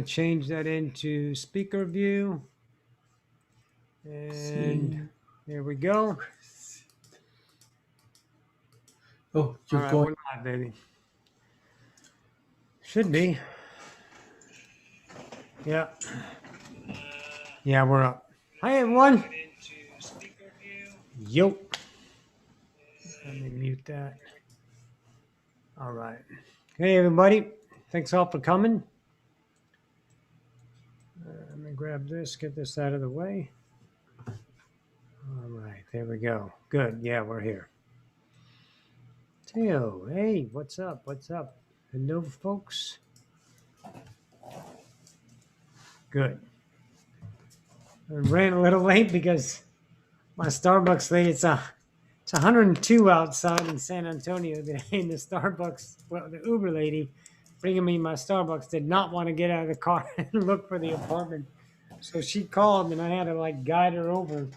change that into speaker view. And there we go. Oh, you're All right, going. we're live, baby. Should be. Yeah. Yeah, we're up. Hi, everyone. Yo. Let me mute that. All right. Hey, everybody. Thanks all for coming. Let me grab this, get this out of the way. All right, there we go. Good. Yeah, we're here. Theo, hey, what's up? What's up? Hello, folks. Good. I ran a little late because my Starbucks lady, it's 102 outside in San Antonio today, and the Starbucks, well, the Uber lady bringing me my Starbucks did not want to get out of the car and look for the apartment. So she called, and I had to like guide her over.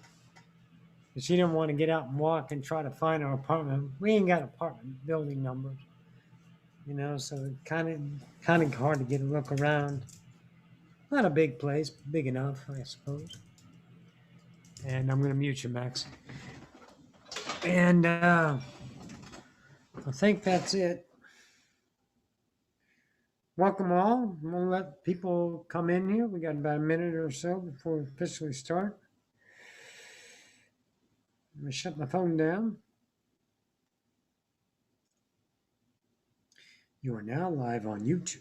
She didn't want to get out and walk and try to find our apartment. We ain't got apartment building numbers, so it's kind of hard to get a look around. Not a big place, big enough, I suppose. And I'm going to mute you, Max. And I think that's it. Welcome all. I'm going to let people come in here. We got about a minute or so before we officially start. I'm going to shut my phone down. You are now live on YouTube.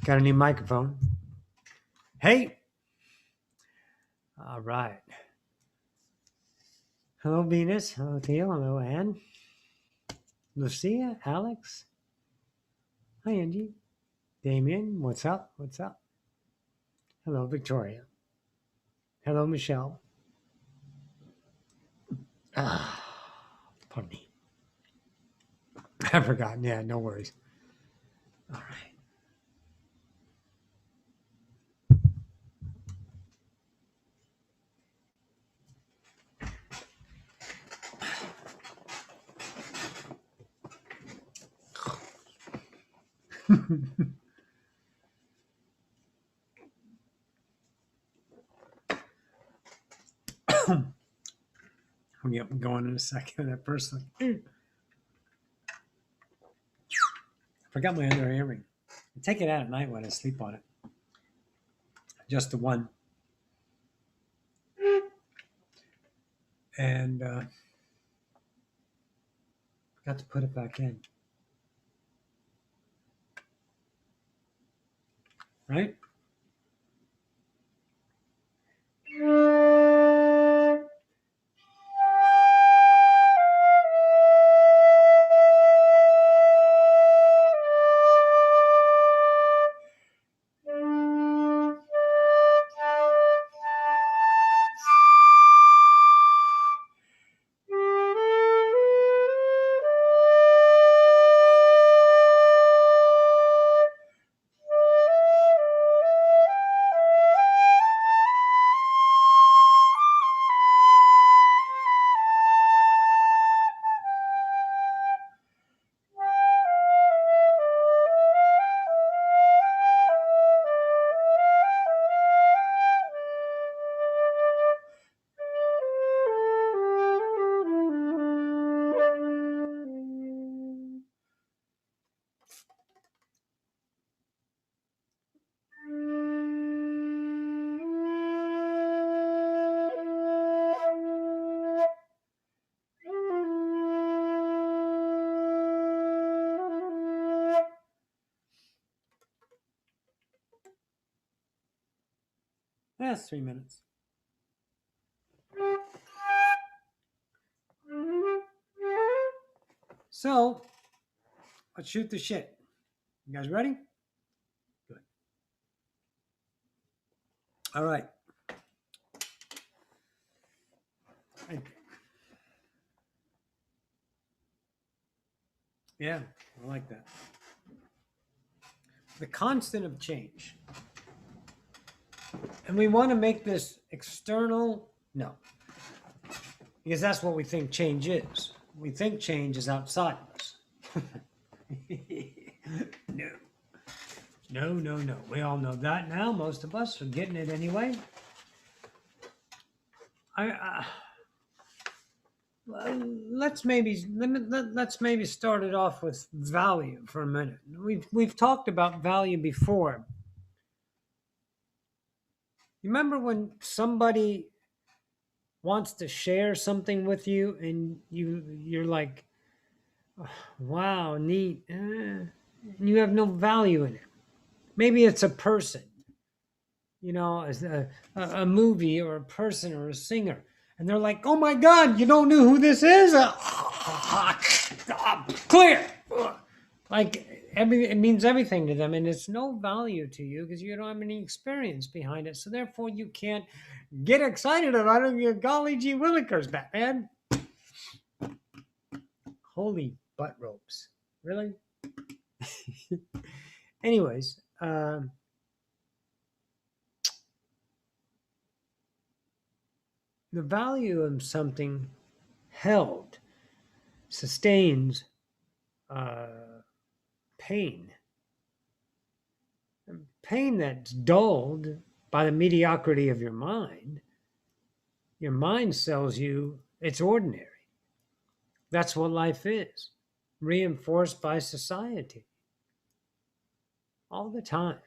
Got a new microphone. Hey. All right. Hello, Venus. Hello, Theo. Hello, Anne. Lucia, Alex. Hi, Angie. Damien, what's up? What's up? Hello, Victoria. Hello, Michelle. Pardon me. I forgot. Yeah, no worries. All right. I'll get going in a second. That first thing. I forgot my other earring. I take it out at night when I sleep on it. Just the one. And forgot to put it back in. Right? That's 3 minutes. So, let's shoot the shit. You guys ready? Good. All right. Yeah, I like that. The constant of change. And we want to make this external? No. Because that's what we think change is. We think change is outside of us. No. No, no, no. We all know that now. Most of us are getting it anyway. I let's maybe start it off with value for a minute. We've talked about value before. You remember when somebody wants to share something with you and you're like, "Oh, wow, neat," and you have no value in it. Maybe it's a person, as a movie or a person or a singer, and they're like, "Oh my God, you don't know who this is?" Clear. Like it means everything to them, and it's no value to you because you don't have any experience behind it. So therefore, you can't get excited about it. You're golly gee willikers, Batman. Holy butt ropes. Really? Anyways, the value of something held sustains pain. Pain that's dulled by the mediocrity of your mind. Your mind tells you it's ordinary. That's what life is, reinforced by society all the time.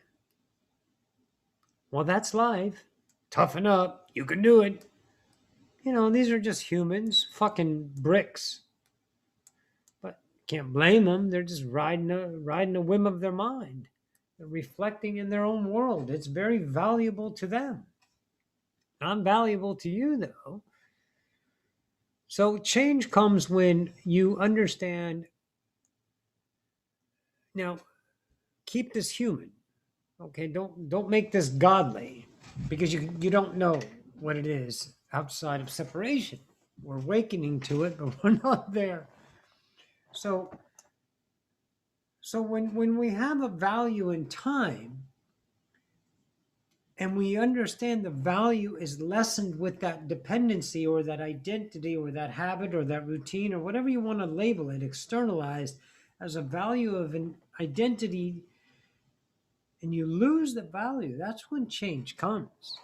Well, that's life. Toughen up. You can do it. These are just humans, fucking bricks. But can't blame them. They're just riding a whim of their mind. They're reflecting in their own world. It's very valuable to them. Not valuable to you, though. So change comes when you understand. Now, keep this human. Okay, don't make this godly, because you don't know what it is outside of separation. We're awakening to it, but we're not there. So when we have a value in time, and we understand the value is lessened with that dependency or that identity or that habit or that routine or whatever you want to label it, externalized as a value of an identity, and you lose the value, that's when change comes.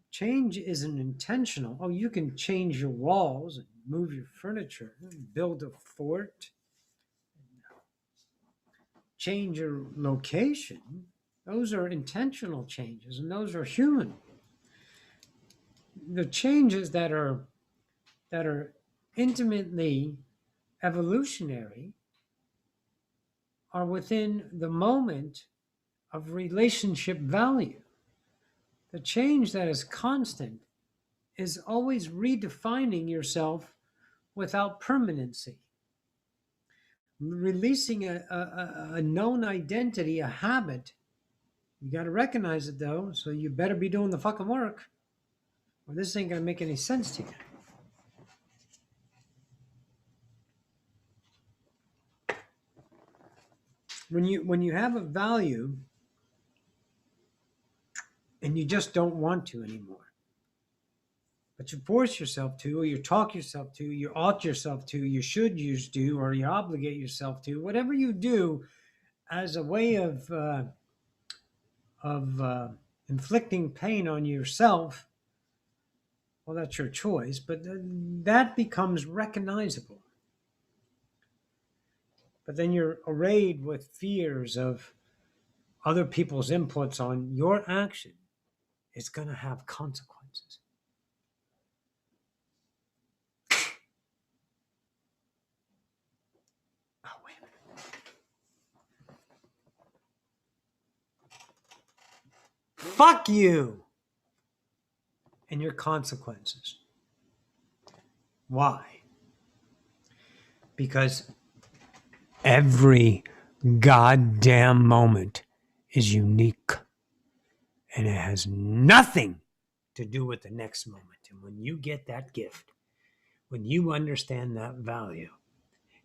Change isn't intentional. Oh, you can change your walls and move your furniture, build a fort, change your location. Those are intentional changes, and those are human. The changes that are intimately evolutionary are within the moment of relationship value. The change that is constant is always redefining yourself without permanency. Releasing a known identity, a habit, you got to recognize it though, so you better be doing the fucking work, or this ain't going to make any sense to you. When you have a value and you just don't want to anymore, but you force yourself to, or you talk yourself to, you ought yourself to, you should use do, or you obligate yourself to, whatever you do as a way of inflicting pain on yourself, well, that's your choice, but that becomes recognizable. But then you're arrayed with fears of other people's inputs on your action. It's going to have consequences. Oh, wait a minute. Fuck you and your consequences. Why? Because every goddamn moment is unique, and it has nothing to do with the next moment. And when you get that gift, when you understand that value,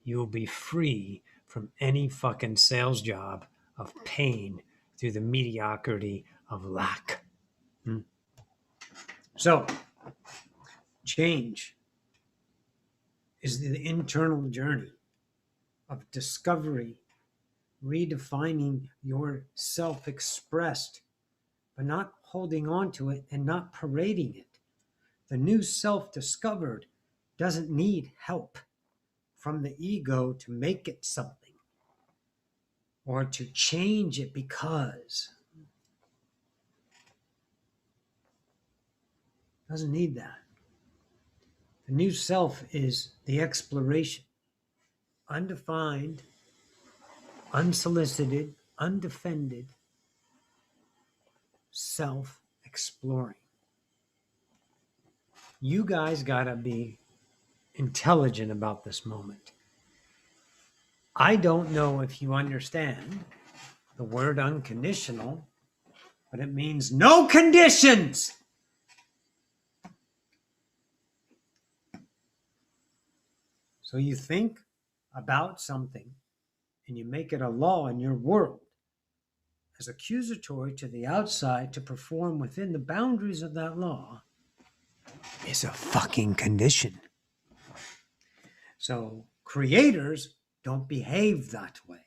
you will be free from any fucking sales job of pain through the mediocrity of lack. So, change is the internal journey. of discovery, redefining your self-expressed, but not holding on to it and not parading it. The new self-discovered doesn't need help from the ego to make it something or to change it because. Doesn't need that. The new self is the exploration, undefined, unsolicited, undefended, self-exploring. You guys gotta be intelligent about this moment. I don't know if you understand the word unconditional, but it means no conditions. So you think about something and you make it a law in your world as accusatory to the outside to perform within the boundaries of that law is a fucking condition. So creators don't behave that way.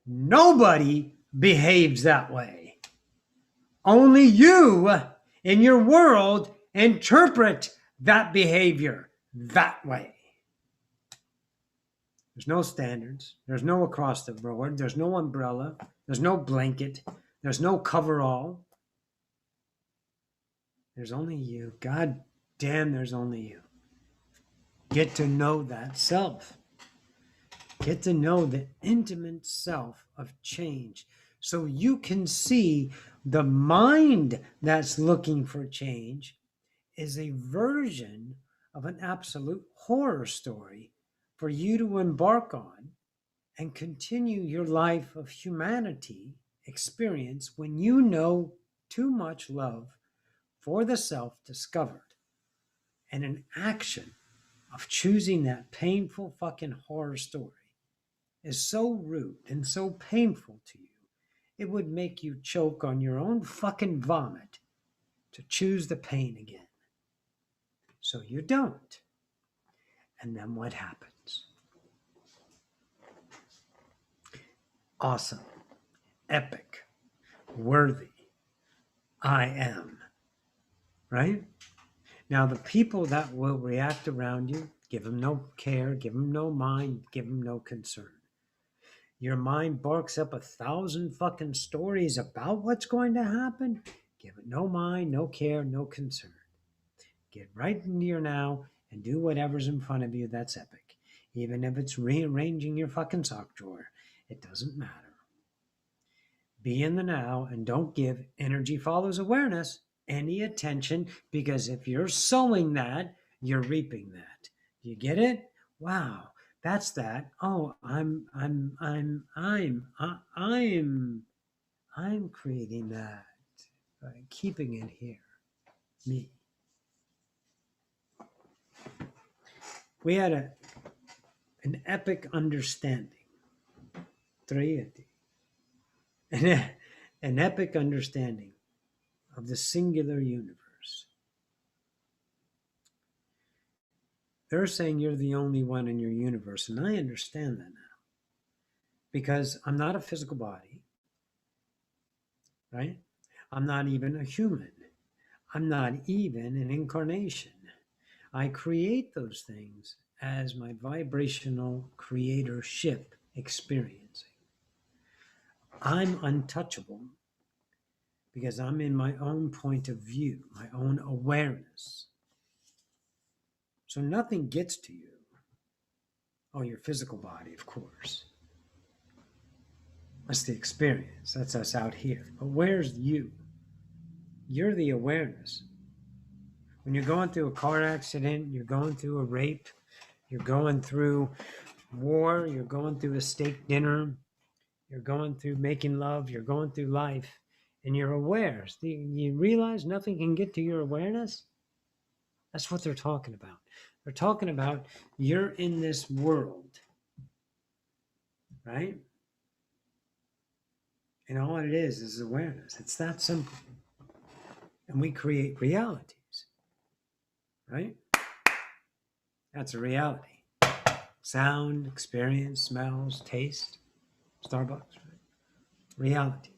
Nobody behaves that way. Only you in your world interpret that behavior that way. There's no standards. There's no across the board. There's no umbrella. There's no blanket. There's no coverall. There's only you. God damn, there's only you. Get to know that self. Get to know the intimate self of change so you can see the mind that's looking for change is a version of an absolute horror story for you to embark on and continue your life of humanity experience when you know too much love for the self discovered and an action of choosing that painful fucking horror story is so rude and so painful to you, it would make you choke on your own fucking vomit to choose the pain again. So you don't. And then what happens? Awesome, epic, worthy, I am. Right? Now, the people that will react around you, give them no care, give them no mind, give them no concern. Your mind barks up 1,000 fucking stories about what's going to happen. Give it no mind, no care, no concern. Get right into your now and do whatever's in front of you that's epic. Even if it's rearranging your fucking sock drawer, it doesn't matter. Be in the now and don't give energy follows awareness any attention, because if you're sowing that, you're reaping that. You get it? Wow. That's that. Oh, I'm creating that by keeping it here. Me. We had an epic understanding. An epic understanding of the singular universe. They're saying you're the only one in your universe, and I understand that now. Because I'm not a physical body, right? I'm not even a human. I'm not even an incarnation. I create those things as my vibrational creatorship experiencing. I'm untouchable because I'm in my own point of view, my own awareness. So nothing gets to you. Oh, your physical body, of course. That's the experience. That's us out here. But where's you? You're the awareness. When you're going through a car accident, you're going through a rape, you're going through war, you're going through a steak dinner, you're going through making love, you're going through life, and you're aware. You realize nothing can get to your awareness? That's what they're talking about. They're talking about you're in this world, right? And all it is awareness. It's that simple. And we create realities, right? That's a reality. Sound, experience, smells, taste, Starbucks, right? Reality.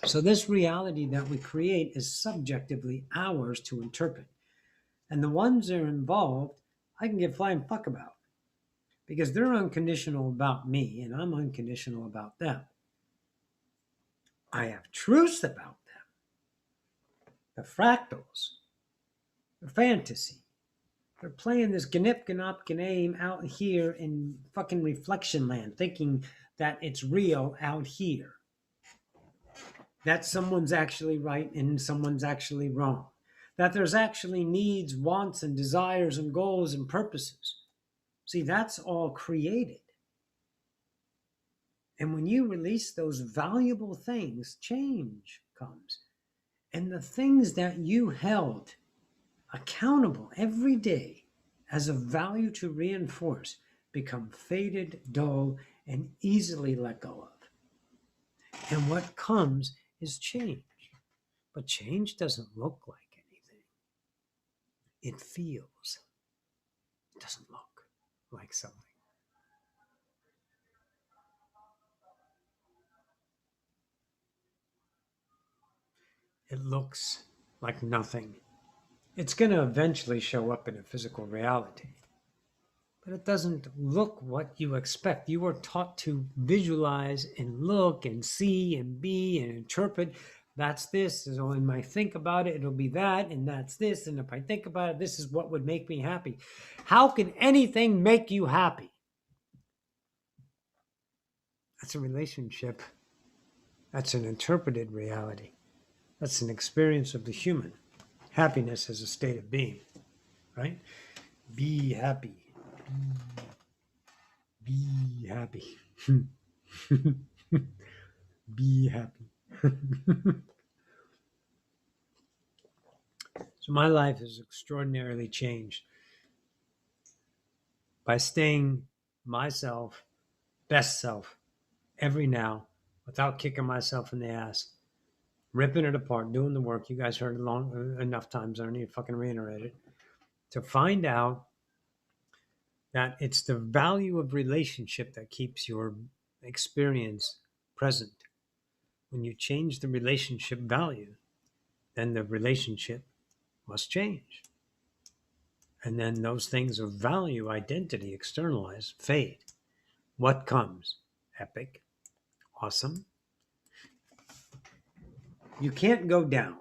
So this reality that we create is subjectively ours to interpret. And the ones that are involved, I can give flying fuck about because they're unconditional about me and I'm unconditional about them. I have truths about them. The fractals, the fantasy. They're playing this ganip ganop game out here in fucking reflection land, thinking that it's real out here. That someone's actually right and someone's actually wrong. That there's actually needs, wants, and desires and goals and purposes. See, that's all created. And when you release those valuable things, change comes. And the things that you held accountable every day as a value to reinforce become faded, dull, and easily let go of. And what comes is change. But change doesn't look like anything. It feels. It doesn't look like something. It looks like nothing. It's going to eventually show up in a physical reality. But it doesn't look what you expect. You are taught to visualize and look and see and be and interpret. That's this. So when I think about it, it'll be that. And that's this. And if I think about it, this is what would make me happy. How can anything make you happy? That's a relationship. That's an interpreted reality. That's an experience of the human. Happiness is a state of being, right? Be happy. Be happy. Be happy. So my life is extraordinarily changed by staying myself, best self, every now, without kicking myself in the ass, ripping it apart, doing the work. You guys heard it enough times. I don't need to fucking reiterate it. To find out that it's the value of relationship that keeps your experience present. When you change the relationship value, then the relationship must change. And then those things of value, identity, externalized, fade. What comes? Epic, awesome. You can't go down.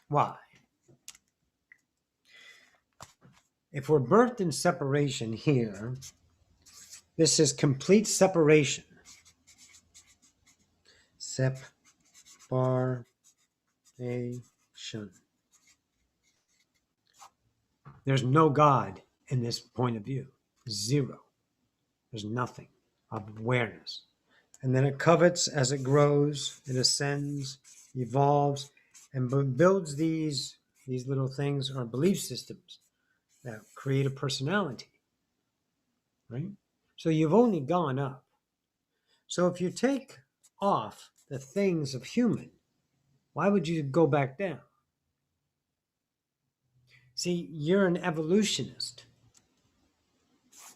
Why? If we're birthed in separation here, this is complete separation. Separation. There's no God in this point of view. Zero. There's nothing of awareness. And then it covets as it grows, it ascends, evolves, and builds these little things or belief systems that create a personality, right? So you've only gone up. So if you take off the things of human, why would you go back down? See, you're an evolutionist.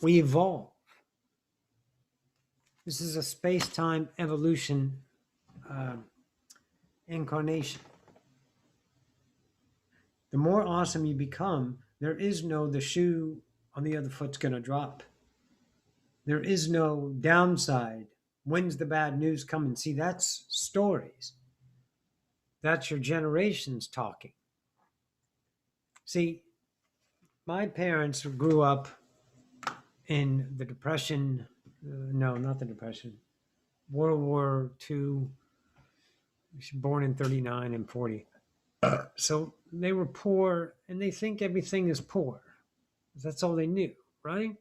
We evolve. This is a space-time evolution incarnation. The more awesome you become, there is no the shoe on the other foot's going to drop. There is no downside. When's the bad news coming? See, that's stories. That's your generations talking. See, my parents grew up in the Depression. No, not the Depression. World War II. Born in 39 and 40. So they were poor and they think everything is poor. That's all they knew, right?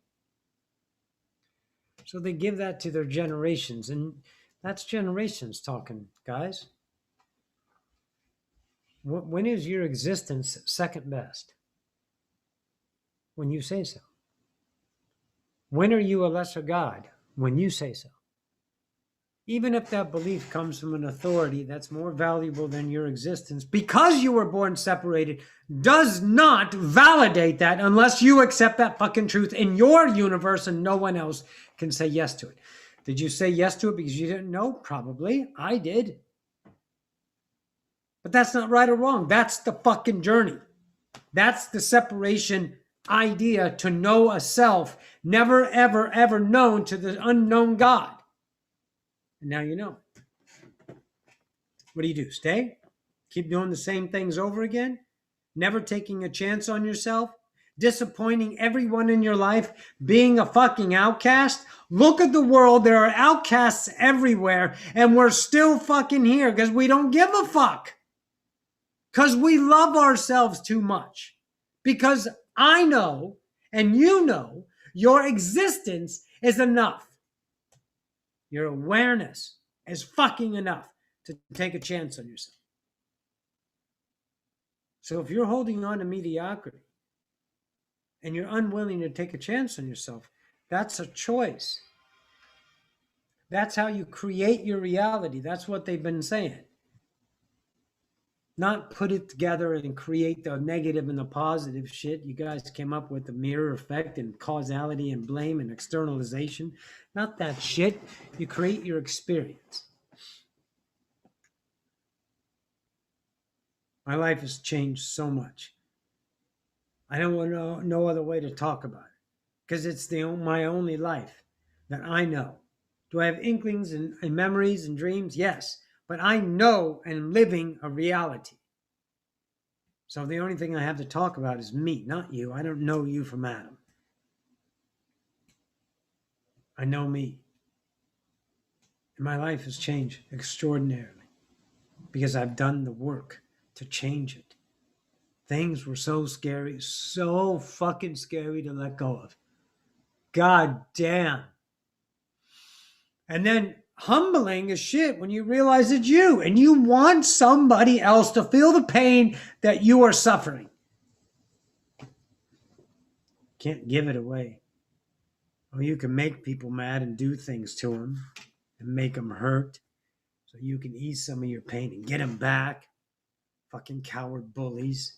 So they give that to their generations, and that's generations talking, guys. When is your existence second best? When you say so. When are you a lesser God? When you say so. even if that belief comes from an authority that's more valuable than your existence, because you were born separated, does not validate that unless you accept that fucking truth in your universe and no one else can say yes to it. Did you say yes to it because you didn't know? Probably. I did. But that's not right or wrong. That's the fucking journey. That's the separation idea, to know a self never, ever, ever known to the unknown God. And now you know. What do? Stay? Keep doing the same things over again? Never taking a chance on yourself? Disappointing everyone in your life? Being a fucking outcast? Look at the world. There are outcasts everywhere, and we're still fucking here because we don't give a fuck. Because we love ourselves too much. Because I know, and you know, your existence is enough. Your awareness is fucking enough to take a chance on yourself. So if you're holding on to mediocrity and you're unwilling to take a chance on yourself, that's a choice. That's how you create your reality. That's what they've been saying. Not put it together and create the negative and the positive shit. You guys came up with the mirror effect and causality and blame and externalization. Not that shit. You create your experience. My life has changed so much. I don't want to know no other way to talk about it because it's my only life that I know. Do I have inklings and memories and dreams? Yes, but I know and am living a reality. So the only thing I have to talk about is me, not you. I don't know you from Adam. I know me. And my life has changed extraordinarily because I've done the work to change it. Things were so scary, so fucking scary to let go of. God damn. And then humbling as shit when you realize it's you and you want somebody else to feel the pain that you are suffering. Can't give it away. Or you can make people mad and do things to them and make them hurt so you can ease some of your pain and get them back. Fucking coward bullies.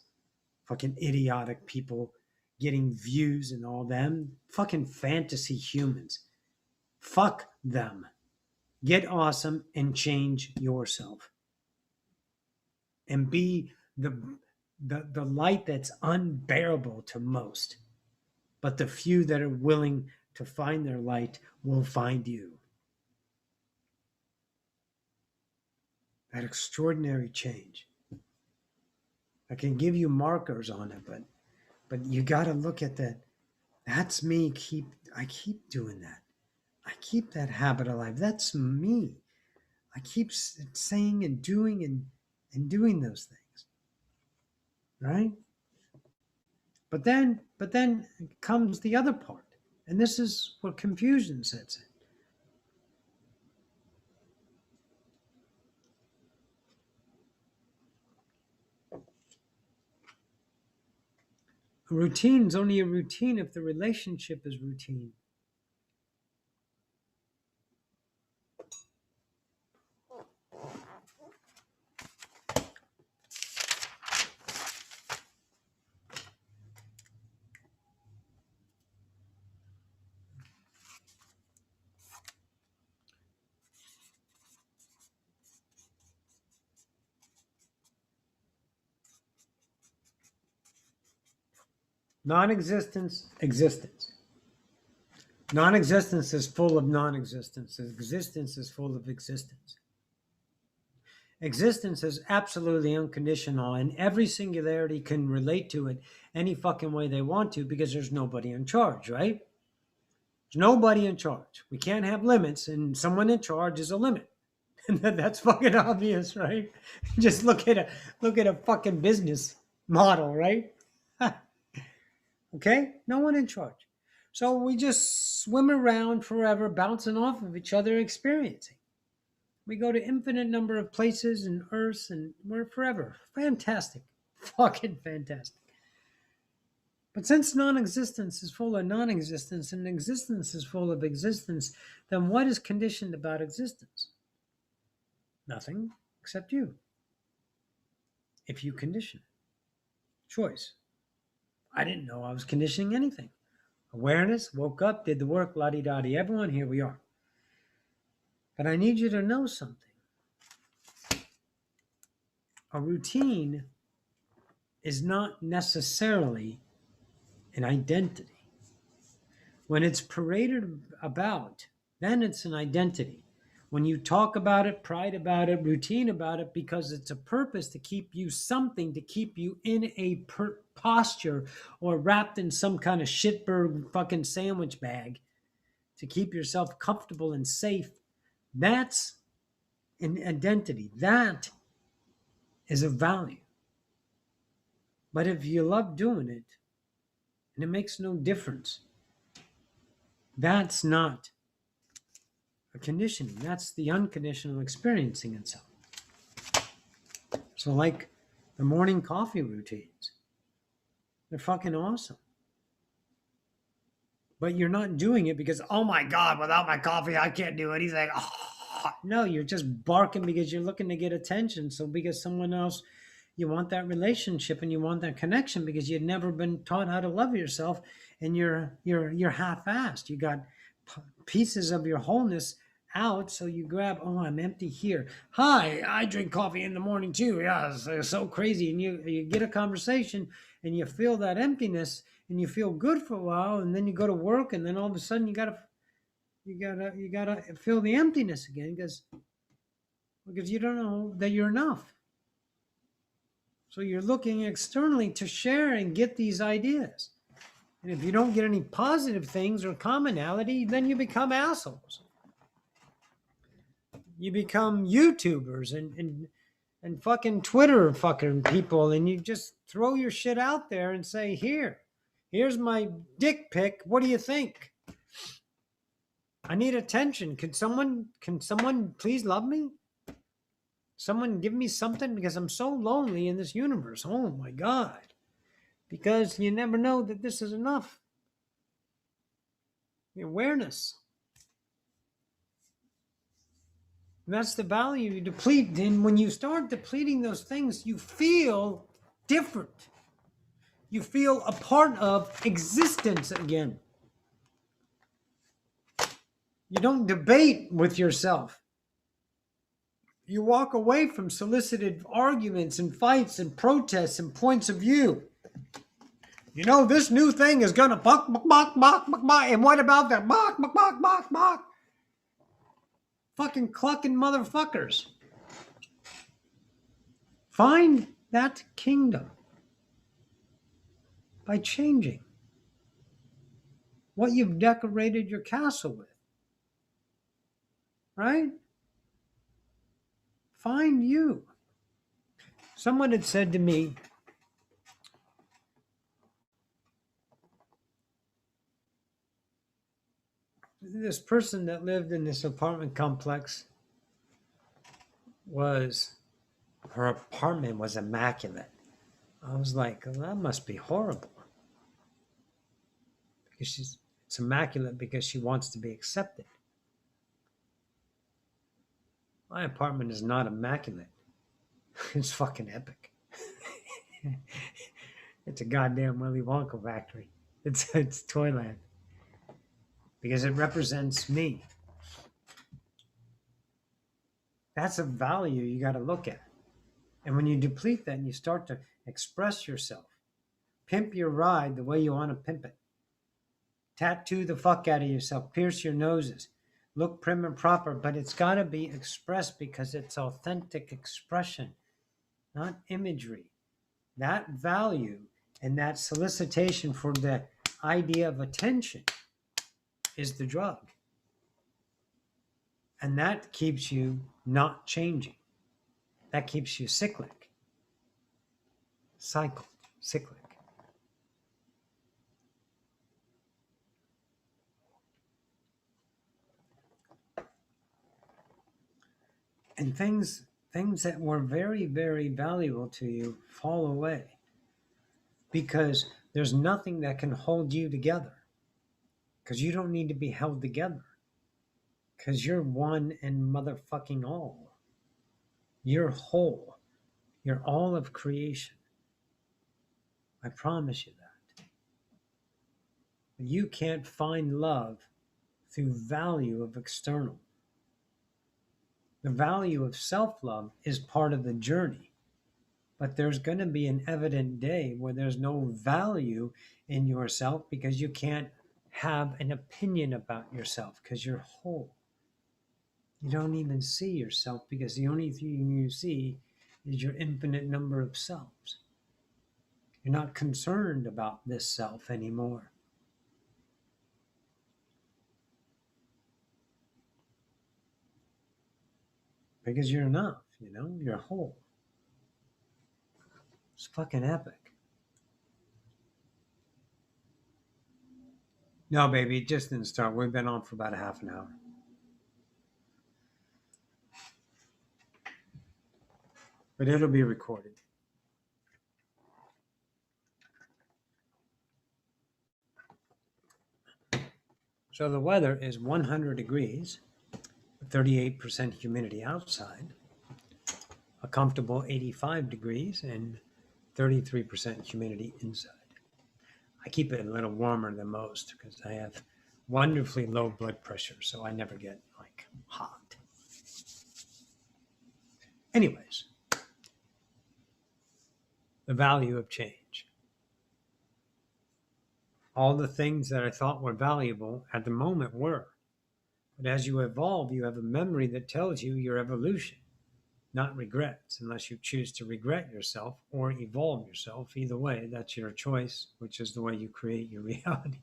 Fucking idiotic people getting views and all them. Fucking fantasy humans. Fuck them. Get awesome and change yourself. And be the light that's unbearable to most. But the few that are willing to find their light will find you. That extraordinary change. I can give you markers on it, but you got to look at that. That's me. I keep doing that. I keep that habit alive. That's me. I keep saying and doing those things. Right? But then comes the other part. And this is what confusion sets in. A routine is only a routine if the relationship is routine. Non-existence, existence. Non-existence is full of non-existence. Existence is full of existence. Existence is absolutely unconditional, and every singularity can relate to it any fucking way they want to because there's nobody in charge, right? There's nobody in charge. We can't have limits, and someone in charge is a limit. And that's fucking obvious, right? Just look at a fucking business model, right? Okay? No one in charge. So we just swim around forever, bouncing off of each other, experiencing. We go to infinite number of places and earths, and we're forever. Fantastic. Fucking fantastic. But since non-existence is full of non-existence and existence is full of existence, then what is conditioned about existence? Nothing except you. If you condition it. Choice. I didn't know I was conditioning anything. Awareness, woke up, did the work, la-di-da-di. Everyone, here we are. But I need you to know something. A routine is not necessarily an identity. When it's paraded about, then it's an identity. When you talk about it, pride about it, routine about it, because it's a purpose to keep you something, to keep you in a posture or wrapped in some kind of shitbird fucking sandwich bag to keep yourself comfortable and safe, that's an identity. That is a value. But if you love doing it and it makes no difference, that's not a conditioning. That's the unconditional experiencing itself. So, like the morning coffee routines, they're fucking awesome. But you're not doing it because, oh my God, without my coffee, I can't do anything. Oh. No, you're just barking because you're looking to get attention. So, because someone else, you want that relationship and you want that connection because you've never been taught how to love yourself, and you're half-assed. You got pieces of your wholeness out, so you grab, oh, I'm empty here. Hi, I drink coffee in the morning too. Yeah, it's so crazy. And you get a conversation and you feel that emptiness and you feel good for a while, and then you go to work, and then all of a sudden you gotta feel the emptiness again because you don't know that you're enough. So you're looking externally to share and get these ideas. And if you don't get any positive things or commonality, then you become assholes. You become YouTubers and fucking Twitter fucking people, and you just throw your shit out there and say, here's my dick pic. What do you think? I need attention. Can someone please love me? Someone give me something, because I'm so lonely in this universe. Oh my God. Because you never know that this is enough. The awareness. And that's the value you deplete. And when you start depleting those things, you feel different. You feel a part of existence again. You don't debate with yourself. You walk away from solicited arguments and fights and protests and points of view. You know, this new thing is going to buck, and what about that? Buck. Fucking clucking motherfuckers. Find that kingdom by changing what you've decorated your castle with. Right? Find you. Someone had said to me, this person that lived in this apartment complex her apartment was immaculate. I was like, well, that must be horrible. Because it's immaculate because she wants to be accepted. My apartment is not immaculate. It's fucking epic. It's a goddamn Willy Wonka factory. It's Toyland. Because it represents me. That's a value you got to look at. And when you deplete that and you start to express yourself, pimp your ride the way you want to pimp it. Tattoo the fuck out of yourself. Pierce your noses. Look prim and proper, but it's got to be expressed because it's authentic expression, not imagery. That value and that solicitation for the idea of attention is the drug. And that keeps you not changing. That keeps you cyclic. Cyclic. And things that were very, very valuable to you fall away because there's nothing that can hold you together, because you don't need to be held together, because you're one and motherfucking all. You're whole. You're all of creation. I promise you that. You can't find love through value of external. The value of self-love is part of the journey. But there's going to be an evident day where there's no value in yourself because you can't have an opinion about yourself because you're whole. You don't even see yourself because the only thing you see is your infinite number of selves. You're not concerned about this self anymore. Because you're enough, you're whole. It's fucking epic. No, baby, it just didn't start. We've been on for about a half an hour. But it'll be recorded. So the weather is 100 degrees, 38% humidity outside, a comfortable 85 degrees, and 33% humidity inside. I keep it a little warmer than most because I have wonderfully low blood pressure, so I never get hot. Anyways, the value of change. All the things that I thought were valuable at the moment were. But as you evolve, you have a memory that tells you your evolution, not regrets, unless you choose to regret yourself or evolve yourself. Either way, that's your choice, which is the way you create your reality,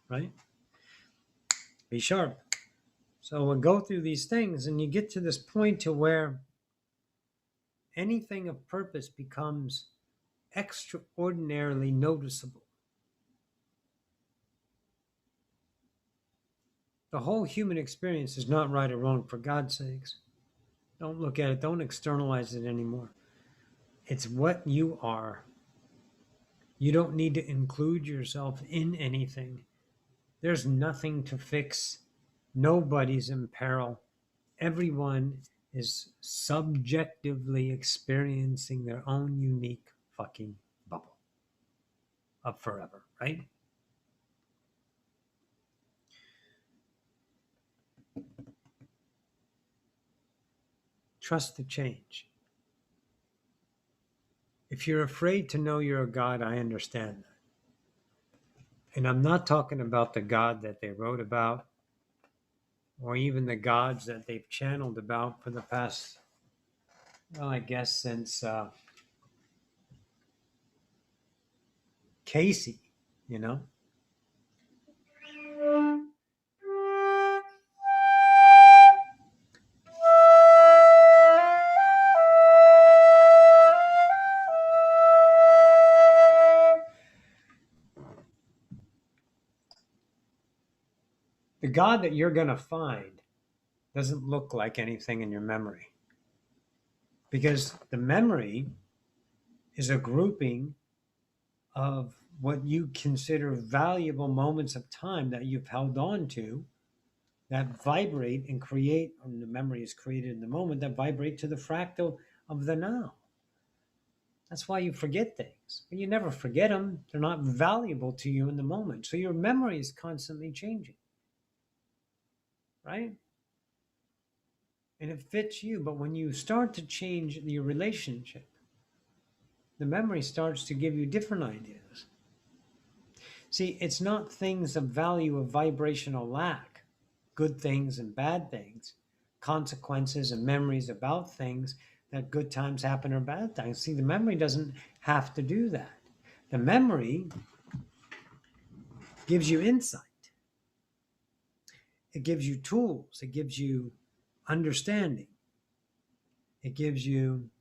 right? Be sharp. So we'll go through these things and you get to this point to where anything of purpose becomes extraordinarily noticeable. The whole human experience is not right or wrong, for God's sakes. Don't look at it. Don't externalize it anymore. It's what you are. You don't need to include yourself in anything. There's nothing to fix. Nobody's in peril. Everyone is subjectively experiencing their own unique fucking bubble of forever, right? Trust the change. If you're afraid to know you're a God, I understand that. And I'm not talking about the God that they wrote about or even the gods that they've channeled about for the past, well, I guess since Casey, The God that you're going to find doesn't look like anything in your memory. Because the memory is a grouping of what you consider valuable moments of time that you've held on to that vibrate and create, and the memory is created in the moment, that vibrate to the fractal of the now. That's why you forget things. But you never forget them. They're not valuable to you in the moment. So your memory is constantly changing. Right? And it fits you. But when you start to change your relationship, the memory starts to give you different ideas. See, it's not things of value of vibrational lack, good things and bad things, consequences and memories about things that good times happen or bad times. See, the memory doesn't have to do that. The memory gives you insight. It gives you tools. It gives you understanding. It gives you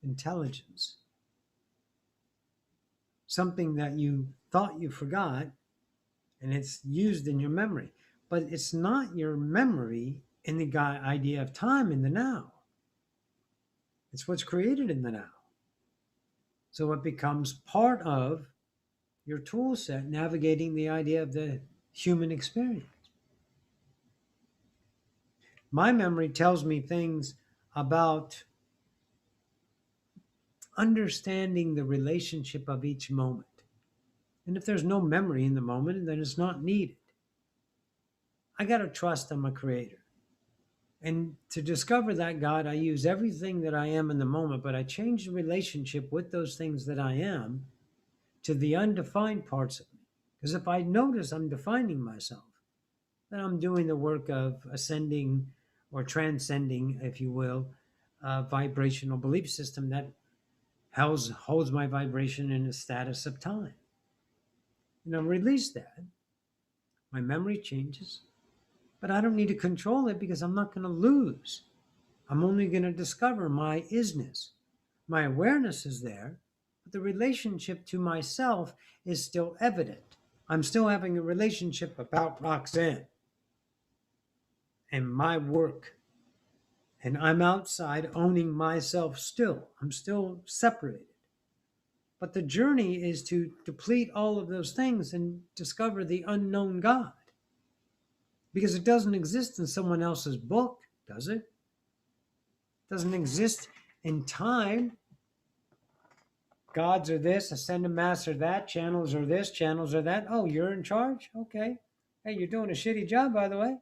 intelligence. Something that you thought you forgot, and it's used in your memory. But it's not your memory in the idea of time in the now. It's what's created in the now. So it becomes part of your tool set navigating the idea of the human experience. My memory tells me things about understanding the relationship of each moment. And if there's no memory in the moment, then it's not needed. I got to trust I'm a creator. And to discover that God, I use everything that I am in the moment, but I change the relationship with those things that I am to the undefined parts of me. Because if I notice I'm defining myself, then I'm doing the work of ascending or transcending, if you will, a vibrational belief system that holds my vibration in a status of time. And I release that. My memory changes, but I don't need to control it because I'm not going to lose. I'm only going to discover my isness. My awareness is there, but the relationship to myself is still evident. I'm still having a relationship about Roxanne and my work. And I'm outside owning myself still. I'm still separated. But the journey is to deplete all of those things and discover the unknown God. Because it doesn't exist in someone else's book, does it? It doesn't exist in time. Gods are this, ascended master that, channels are this, channels are that. Oh, you're in charge? Okay. Hey, you're doing a shitty job, by the way.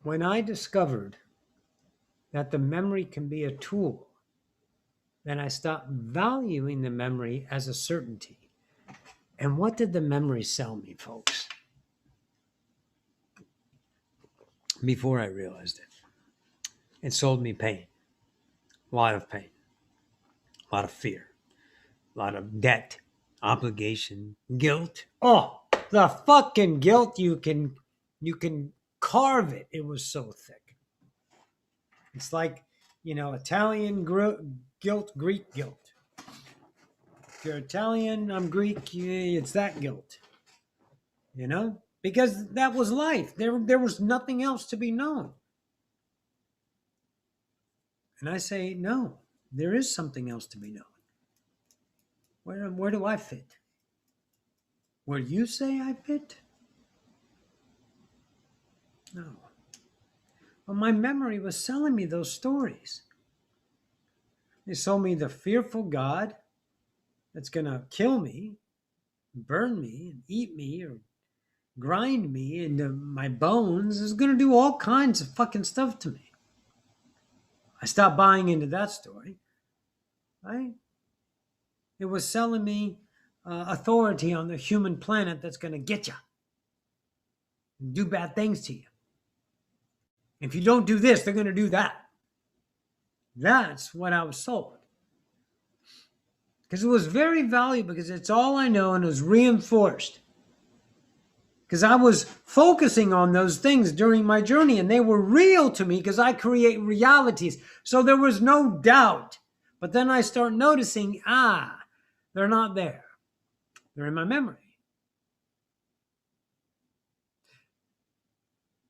When I discovered that the memory can be a tool, then I stopped valuing the memory as a certainty. And what did the memory sell me, folks? Before I realized it, it sold me pain, a lot of pain, a lot of fear, a lot of debt, obligation, guilt. Oh, the fucking guilt, you can carve it. It was so thick. It's like, Italian guilt, Greek guilt. If you're Italian, I'm Greek, it's that guilt. Because that was life. There was nothing else to be known. And I say, no, there is something else to be known. Where do I fit? Where you say I fit? No. Well, my memory was selling me those stories. They sold me the fearful God that's going to kill me, burn me, and eat me, or grind me into my bones. Is going to do all kinds of fucking stuff to me. I stopped buying into that story. Right? It was selling me authority on the human planet that's going to get you and do bad things to you. If you don't do this, they're going to do that. That's what I was sold. Because it was very valuable, because it's all I know, and it was reinforced. Because I was focusing on those things during my journey, and they were real to me because I create realities. So there was no doubt. But then I start noticing, they're not there. They're in my memory.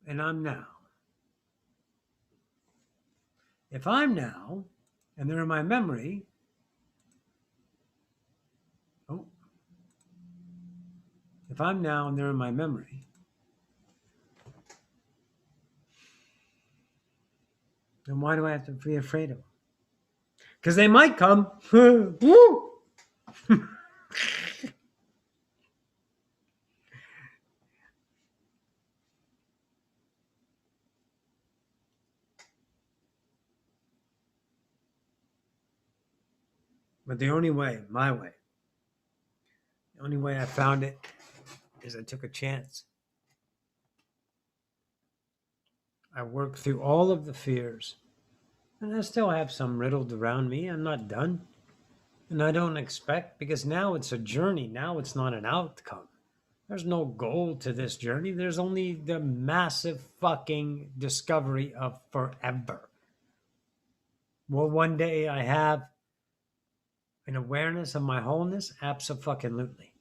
And I'm now. If I'm now, and they're in my memory, if I'm now and they're in my memory, then why do I have to be afraid of them? Because they might come. Woo! But the only way, my way, the only way I found it is I took a chance. I worked through all of the fears. And I still have some riddled around me. I'm not done. And I don't expect, because now it's a journey. Now it's not an outcome. There's no goal to this journey. There's only the massive fucking discovery of forever. Will one day I have an awareness of my wholeness? Abso-fucking-lutely.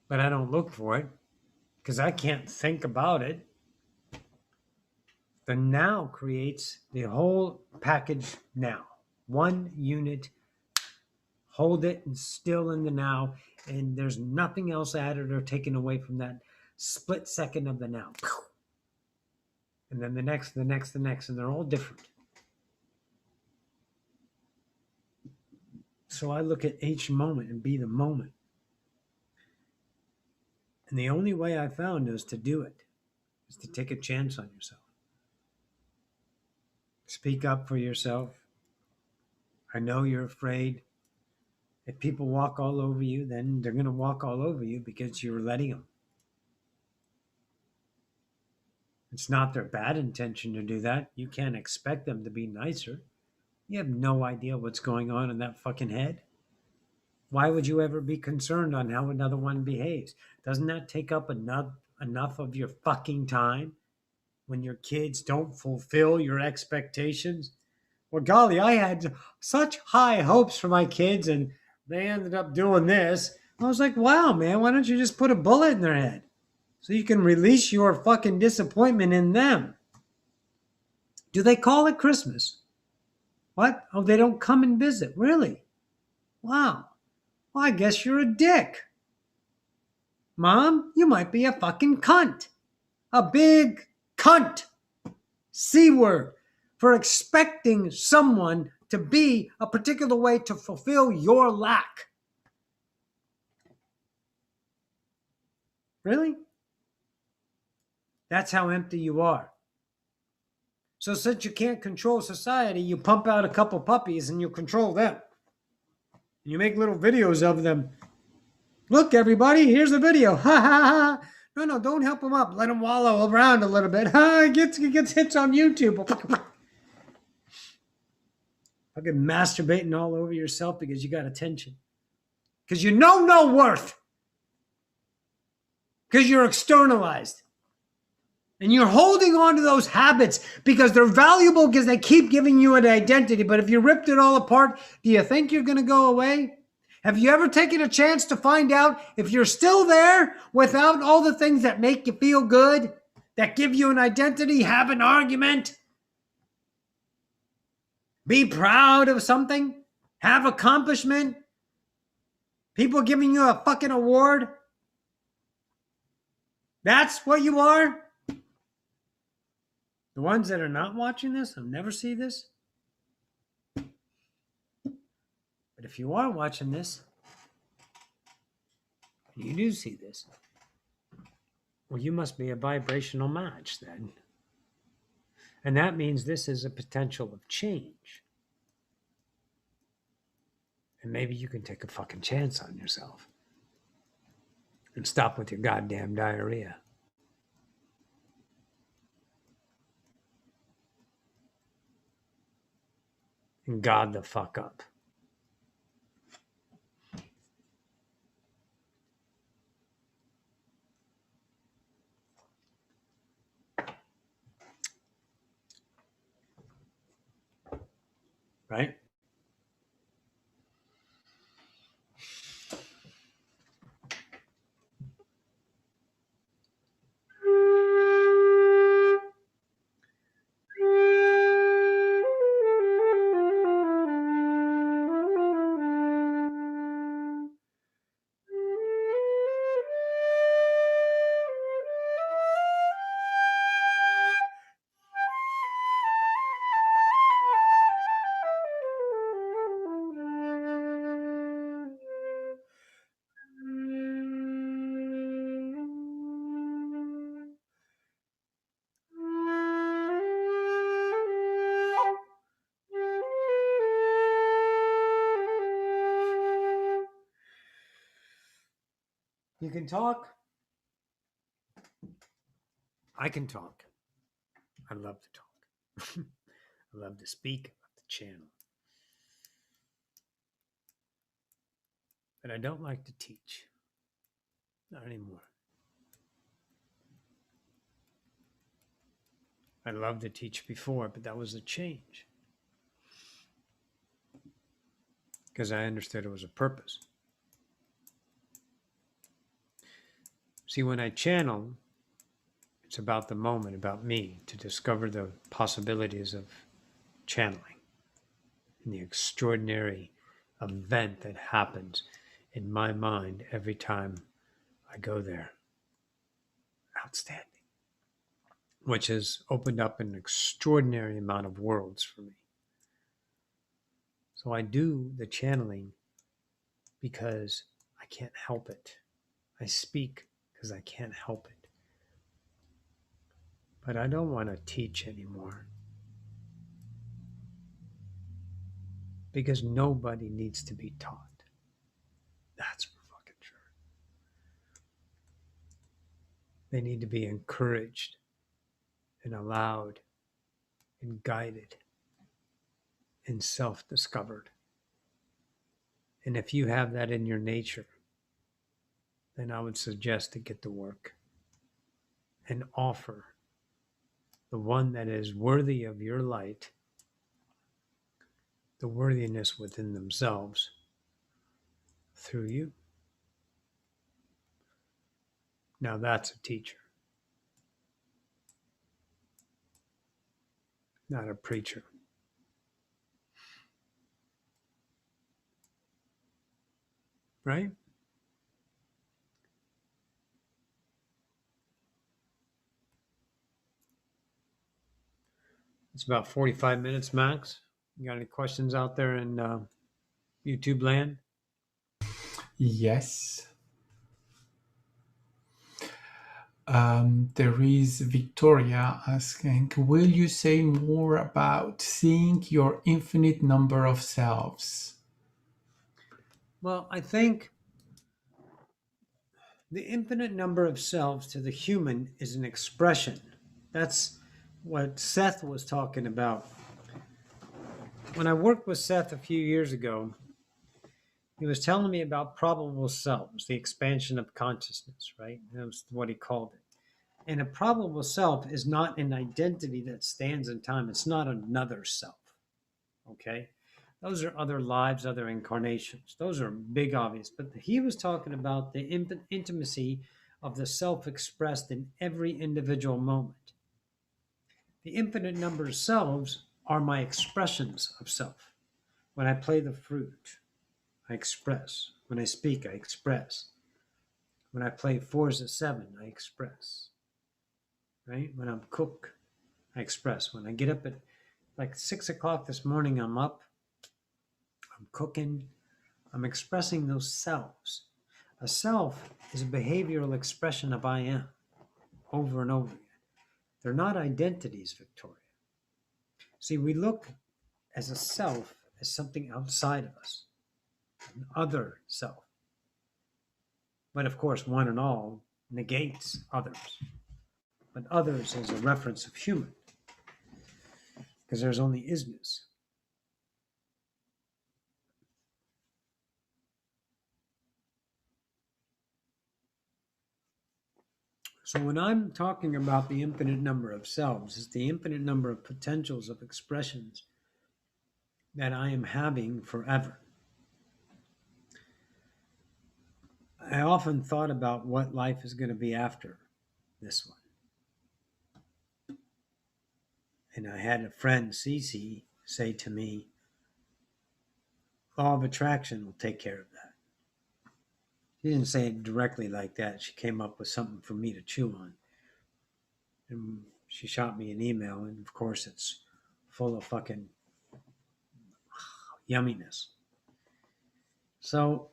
but I don't look for it because I can't think about it. The now creates the whole package now. One unit, hold it and still in the now, and there's nothing else added or taken away from that split second of the now. And then the next, and they're all different. So I look at each moment and be the moment. And the only way I found is to do it, is to take a chance on yourself. Speak up for yourself. I know you're afraid. If people walk all over you, then they're going to walk all over you because you're letting them. It's not their bad intention to do that. You can't expect them to be nicer. You have no idea what's going on in that fucking head. Why would you ever be concerned on how another one behaves? Doesn't that take up enough of your fucking time when your kids don't fulfill your expectations? Well, golly, I had such high hopes for my kids and they ended up doing this. I was like, wow, man, why don't you just put a bullet in their head so you can release your fucking disappointment in them? Do they call it Christmas? What? Oh, they don't come and visit. Really? Wow. Well, I guess you're a dick. Mom, you might be a fucking cunt. A big cunt. C word. For expecting someone to be a particular way to fulfill your lack. Really? That's how empty you are. So since you can't control society, you pump out a couple puppies and you control them. You make little videos of them. Look, everybody, here's a video. Ha ha ha. No, don't help them up. Let them wallow around a little bit. It gets hits on YouTube. Fucking masturbating all over yourself because you got attention. Because you know no worth. Because you're externalized. And you're holding on to those habits because they're valuable because they keep giving you an identity. But if you ripped it all apart, do you think you're going to go away? Have you ever taken a chance to find out if you're still there without all the things that make you feel good, that give you an identity, have an argument, be proud of something, have accomplishment, people giving you a fucking award? That's what you are? The ones that are not watching this will never see this. But if you are watching this, and you do see this, well, you must be a vibrational match then. And that means this is a potential of change. And maybe you can take a fucking chance on yourself and stop with your goddamn diarrhea. And God the fuck up. Right? You can talk. I can talk. I love to talk. I love to speak. I love to channel. But I don't like to teach. Not anymore. I loved to teach before, but that was a change. Because I understood it was a purpose. See, when I channel, it's about the moment, about me, to discover the possibilities of channeling and the extraordinary event that happens in my mind every time I go there. Outstanding. Which has opened up an extraordinary amount of worlds for me. So I do the channeling because I can't help it. I speak because I can't help it. But I don't want to teach anymore because nobody needs to be taught. That's for fucking sure. They need to be encouraged and allowed and guided and self discovered. And if you have that in your nature, then I would suggest to get to work and offer the one that is worthy of your light, the worthiness within themselves through you. Now that's a teacher, not a preacher. Right? It's about 45 minutes max. You got any questions out there in YouTube land? Yes. There is Victoria asking, will you say more about seeing your infinite number of selves? Well, I think the infinite number of selves to the human is an expression. That's what Seth was talking about. When I worked with Seth a few years ago, he was telling me about probable selves, the expansion of consciousness, right? That was what he called it. And a probable self is not an identity that stands in time. It's not another self. Okay? Those are other lives, other incarnations. Those are big, obvious. But he was talking about the intimacy of the self expressed in every individual moment. The infinite number of selves are my expressions of self. When I play the flute, I express. When I speak, I express. When I play fours at seven, I express. Right? When I'm cook, I express. When I get up at like 6 o'clock this morning, I'm up, I'm cooking, I'm expressing those selves. A self is a behavioral expression of I am over and over again. They're not identities, Victoria. See, we look as a self as something outside of us, an other self. But of course, one and all negates others. But others is a reference of human, because there's only isness. So when I'm talking about the infinite number of selves, it's the infinite number of potentials of expressions that I am having forever. I often thought about what life is going to be after this one. And I had a friend, Cece, say to me, law of attraction will take care of that. She didn't say it directly like that. She came up with something for me to chew on. And she shot me an email, and of course it's full of fucking yumminess. So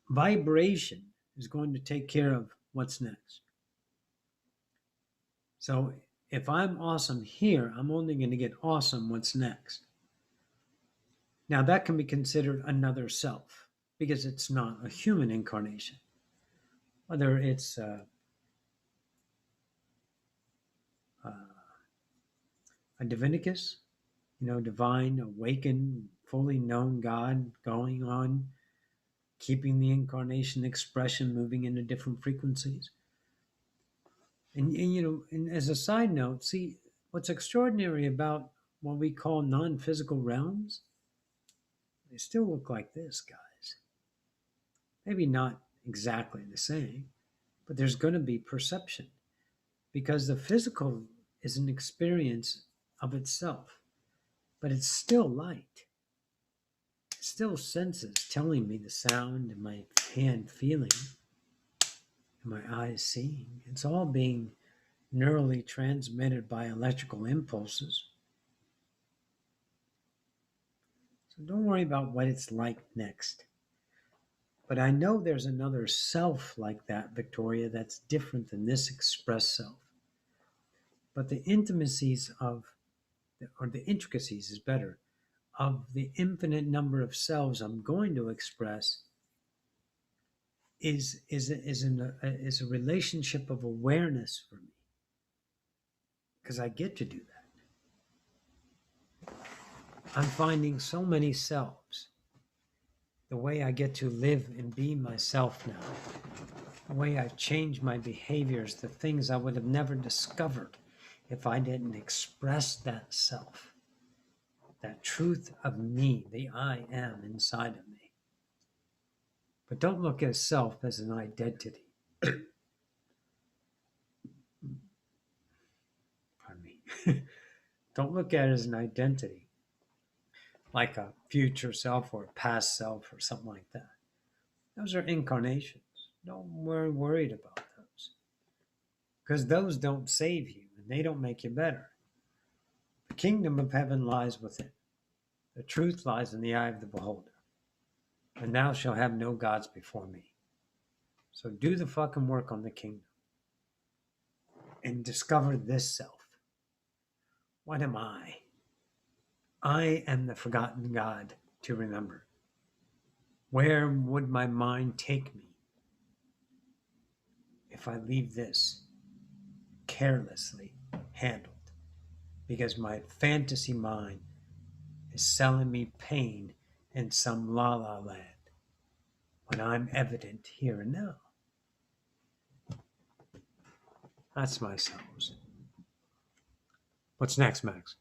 vibration is going to take care of what's next. So if I'm awesome here, I'm only going to get awesome what's next. Now that can be considered another self because it's not a human incarnation. Whether it's a divinicus, divine, awakened, fully known God going on, keeping the incarnation expression moving into different frequencies. And as a side note, see, what's extraordinary about what we call non-physical realms They still look like this, guys. Maybe not exactly the same, but there's going to be perception because the physical is an experience of itself, but it's still light. It's still senses telling me the sound and my hand feeling and my eyes seeing. It's all being neurally transmitted by electrical impulses. So don't worry about what it's like next. But I know there's another self like that, Victoria, that's different than this express self. But the intimacies of, or the intricacies is better, of the infinite number of selves I'm going to express is a relationship of awareness for me because I get to do that. I'm finding so many selves. The way I get to live and be myself now, the way I've changed my behaviors, the things I would have never discovered if I didn't express that self, that truth of me, the I am inside of me. But don't look at self as an identity. Pardon me. Don't look at it as an identity, like a future self or a past self or something like that. Those are incarnations. Don't worried about those. Because those don't save you and they don't make you better. The kingdom of heaven lies within. The truth lies in the eye of the beholder. And thou shalt have no gods before me. So do the fucking work on the kingdom. And discover this self. What am I? I am the forgotten God to remember. Where would my mind take me if I leave this carelessly handled? Because my fantasy mind is selling me pain in some la la land when I'm evident here and now. That's my selves. What's next, Max?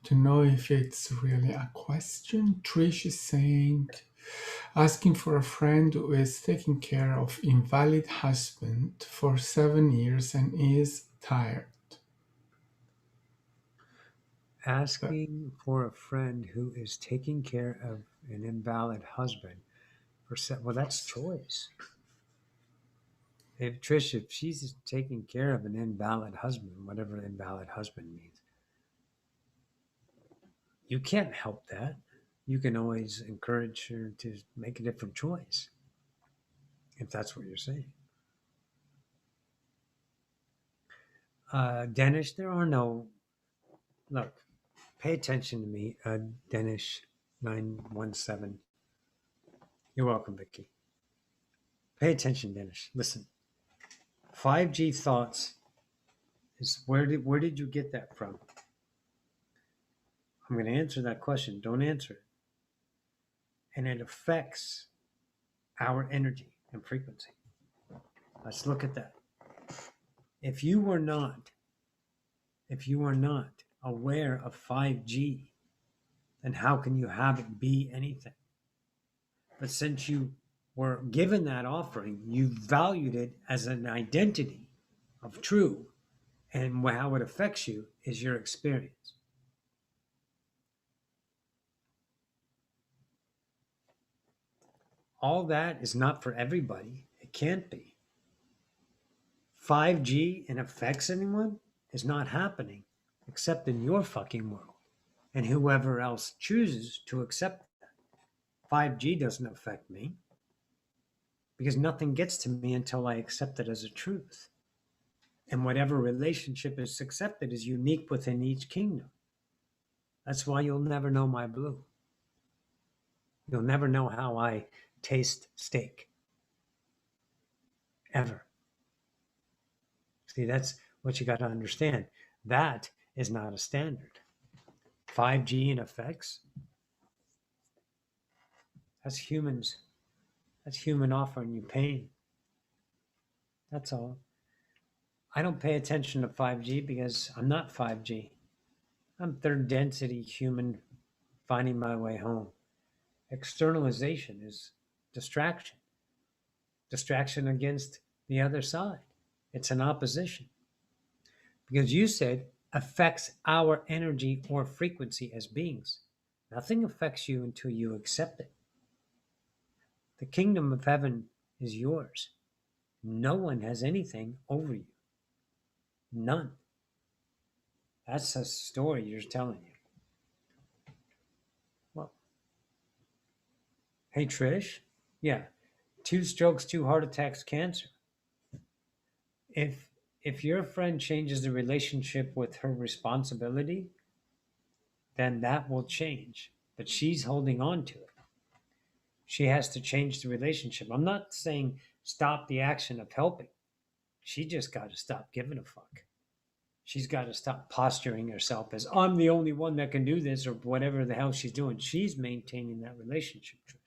To know if it's really a question, Trish is saying, asking for a friend who is taking care of invalid husband for 7 years and is tired. Asking for a friend who is taking care of an invalid husband well, that's choice. If Trish, if she's taking care of an invalid husband, whatever invalid husband means, you can't help that. You can always encourage her to make a different choice, if that's what you're saying. Dennis, there are no, look, pay attention to me, Dennis 917. You're welcome, Vicky. Pay attention, Dennis. Listen, 5G thoughts is where did you get that from? I'm going to answer that question. Don't answer it. And it affects our energy and frequency. Let's look at that. If you are not aware of 5G, then how can you have it be anything? But since you were given that offering, you valued it as an identity of true, and how it affects you is your experience. All that is not for everybody. It can't be. 5G and affects anyone is not happening except in your fucking world and whoever else chooses to accept that. 5G doesn't affect me because nothing gets to me until I accept it as a truth. And whatever relationship is accepted is unique within each kingdom. That's why you'll never know my blue. You'll never know how I taste steak. Ever. See, that's what you got to understand. That is not a standard. 5G and effects, that's humans. That's human offering you pain. That's all. I don't pay attention to 5G because I'm not 5G. I'm third density human finding my way home. Externalization is distraction, distraction against the other side. It's an opposition because you said affects our energy or frequency as beings. Nothing affects you until you accept it. The kingdom of heaven is yours. No one has anything over you. None. That's a story you're telling you. Well, hey Trish, yeah, 2 strokes, 2 heart attacks, cancer. If if your friend changes the relationship with her responsibility, then that will change. But she's holding on to it. She has to change the relationship. I'm not saying stop the action of helping. She just got to stop giving a fuck. She's got to stop posturing herself as I'm the only one that can do this or whatever the hell she's doing. She's maintaining that relationship, Trish.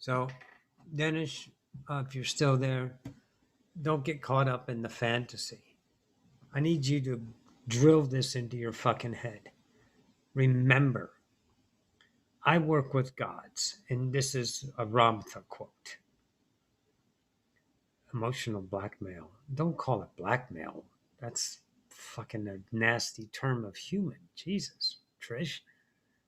So, Dennis, if you're still there, don't get caught up in the fantasy. I need you to drill this into your fucking head. Remember, I work with gods, and this is a Ramtha quote. Emotional blackmail. Don't call it blackmail. That's fucking a nasty term of human. Jesus, Trish.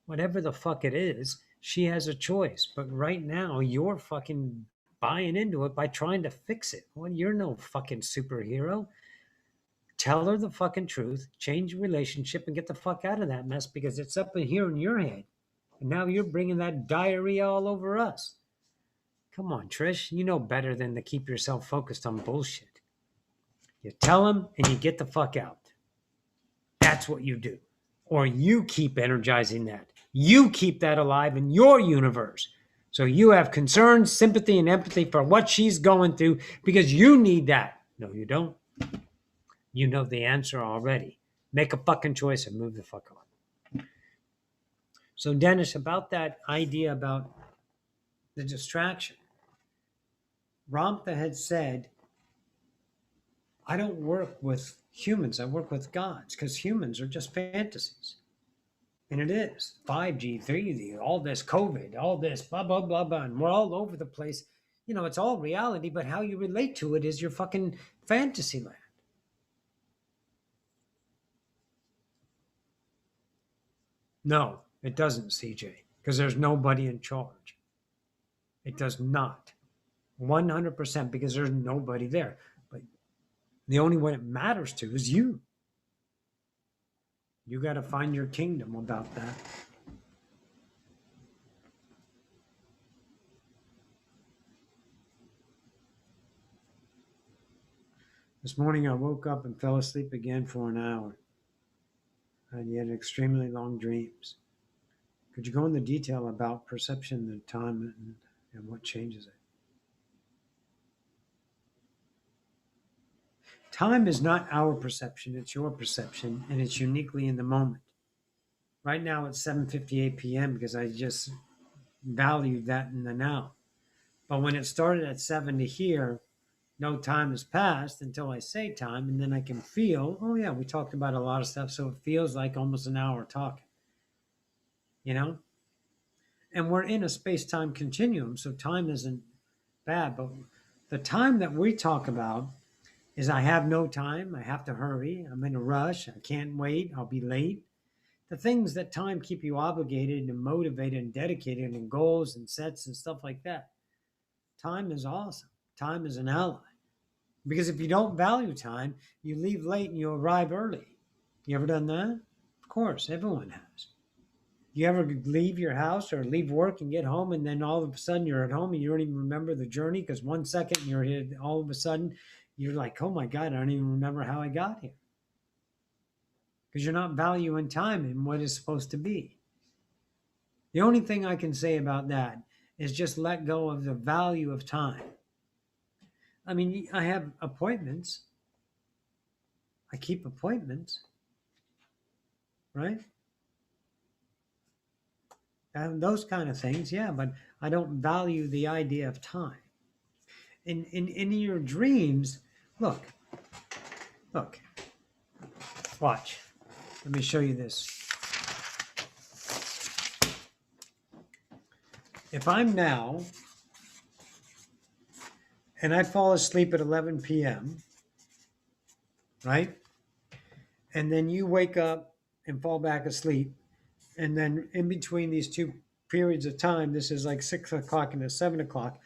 Whatever the fuck it is, she has a choice. But right now, you're fucking buying into it by trying to fix it. Well, you're no fucking superhero. Tell her the fucking truth, change your relationship, and get the fuck out of that mess because it's up in here in your head. And now you're bringing that diarrhea all over us. Come on, Trish. You know better than to keep yourself focused on bullshit. You tell them and you get the fuck out. That's what you do. Or you keep energizing that. You keep that alive in your universe. So you have concern, sympathy, and empathy for what she's going through because you need that. No, you don't. You know the answer already. Make a fucking choice and move the fuck on. So, Dennis, about that idea about the distraction, Ramtha had said, I don't work with humans, I work with gods because humans are just fantasies. And it is 5G, 3G, all this COVID, all this blah, blah, blah, blah. And we're all over the place. You know, it's all reality, but how you relate to it is your fucking fantasy land. No, it doesn't, CJ, because there's nobody in charge. It does not. 100% because there's nobody there. But the only one it matters to is you. You got to find your kingdom about that. This morning I woke up and fell asleep again for an hour. I had extremely long dreams. Could you go into detail about perception and time and what changes it? Time is not our perception, it's your perception, and it's uniquely in the moment. Right now it's 7:58 p.m. because I just valued that in the now. But when it started at 7 to here, no time has passed until I say time, and then I can feel, oh yeah, we talked about a lot of stuff, so it feels like almost an hour talking, you know? And we're in a space-time continuum, so time isn't bad, but the time that we talk about is I have no time, I have to hurry, I'm in a rush, I can't wait, I'll be late. The things that time keep you obligated and motivated and dedicated and goals and sets and stuff like that. Time is awesome. Time is an ally. Because if you don't value time, you leave late and you arrive early. You ever done that? Of course, everyone has. You ever leave your house or leave work and get home, and then all of a sudden you're at home and you don't even remember the journey because 1 second you're here, all of a sudden you're like, oh my God, I don't even remember how I got here. Because you're not valuing time and what is supposed to be. The only thing I can say about that is just let go of the value of time. I mean, I have appointments. I keep appointments, right? And those kind of things, yeah, but I don't value the idea of time. In your dreams, look, look, watch. Let me show you this. If I'm now and I fall asleep at 11 p.m., right? And then you wake up and fall back asleep. And then in between these two periods of time, this is like 6 o'clock and 7 o'clock.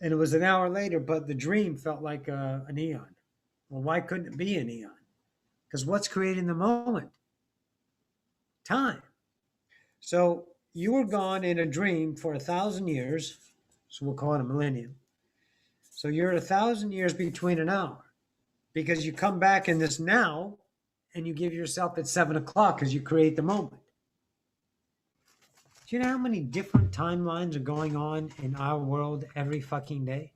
And it was an hour later, but the dream felt like an eon. Well, why couldn't it be an eon? Because what's creating the moment? Time. So you were gone in a dream for 1,000 years. So we'll call it a millennium. So you're 1,000 years between an hour because you come back in this now and you give yourself at 7 o'clock because you create the moment. Do you know how many different timelines are going on in our world every fucking day?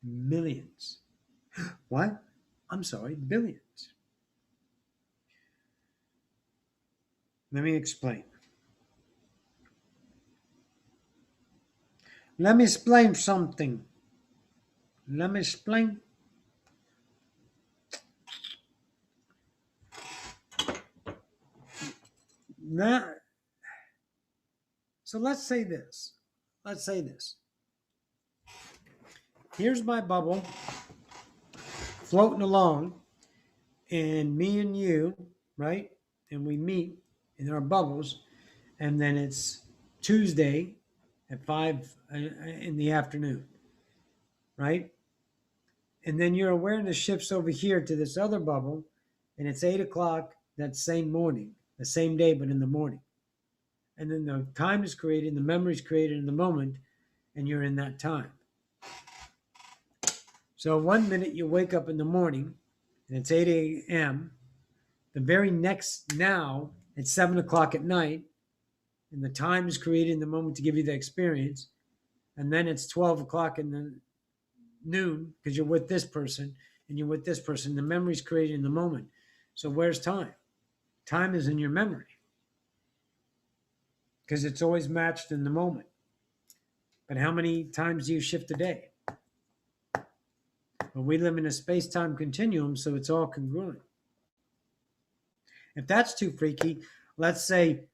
Millions. What? I'm sorry, billions. Let me explain. Let me explain something. Let me explain. Now, so let's say this. Let's say this. Here's my bubble floating along, and me and you, right? And we meet in our bubbles, and then it's Tuesday at 5 in the afternoon, right? And then your awareness shifts over here to this other bubble, and it's 8 o'clock that same morning, the same day, but in the morning. And then the time is created, the memory is created in the moment, and you're in that time. So 1 minute you wake up in the morning, and it's 8 a.m. The very next now, it's 7 o'clock at night, and the time is created in the moment to give you the experience. And then it's 12 o'clock in the noon because you're with this person and you're with this person. The memory is created in the moment. So where's time? Time is in your memory because it's always matched in the moment. But how many times do you shift a day? Well, we live in a space-time continuum, so it's all congruent. If that's too freaky, let's say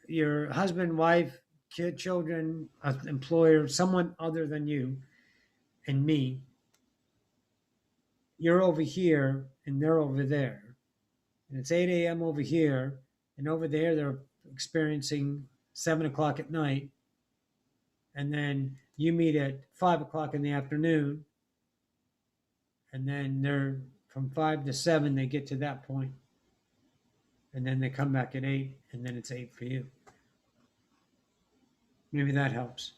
your husband, wife, kid, children, employer, someone other than you and me, you're over here and they're over there. And it's 8 a.m. over here, and over there they're experiencing 7 o'clock at night. And then you meet at 5 o'clock in the afternoon. And then they're from 5 to 7, they get to that point. And then they come back at 8, and then it's 8 for you. Maybe that helps.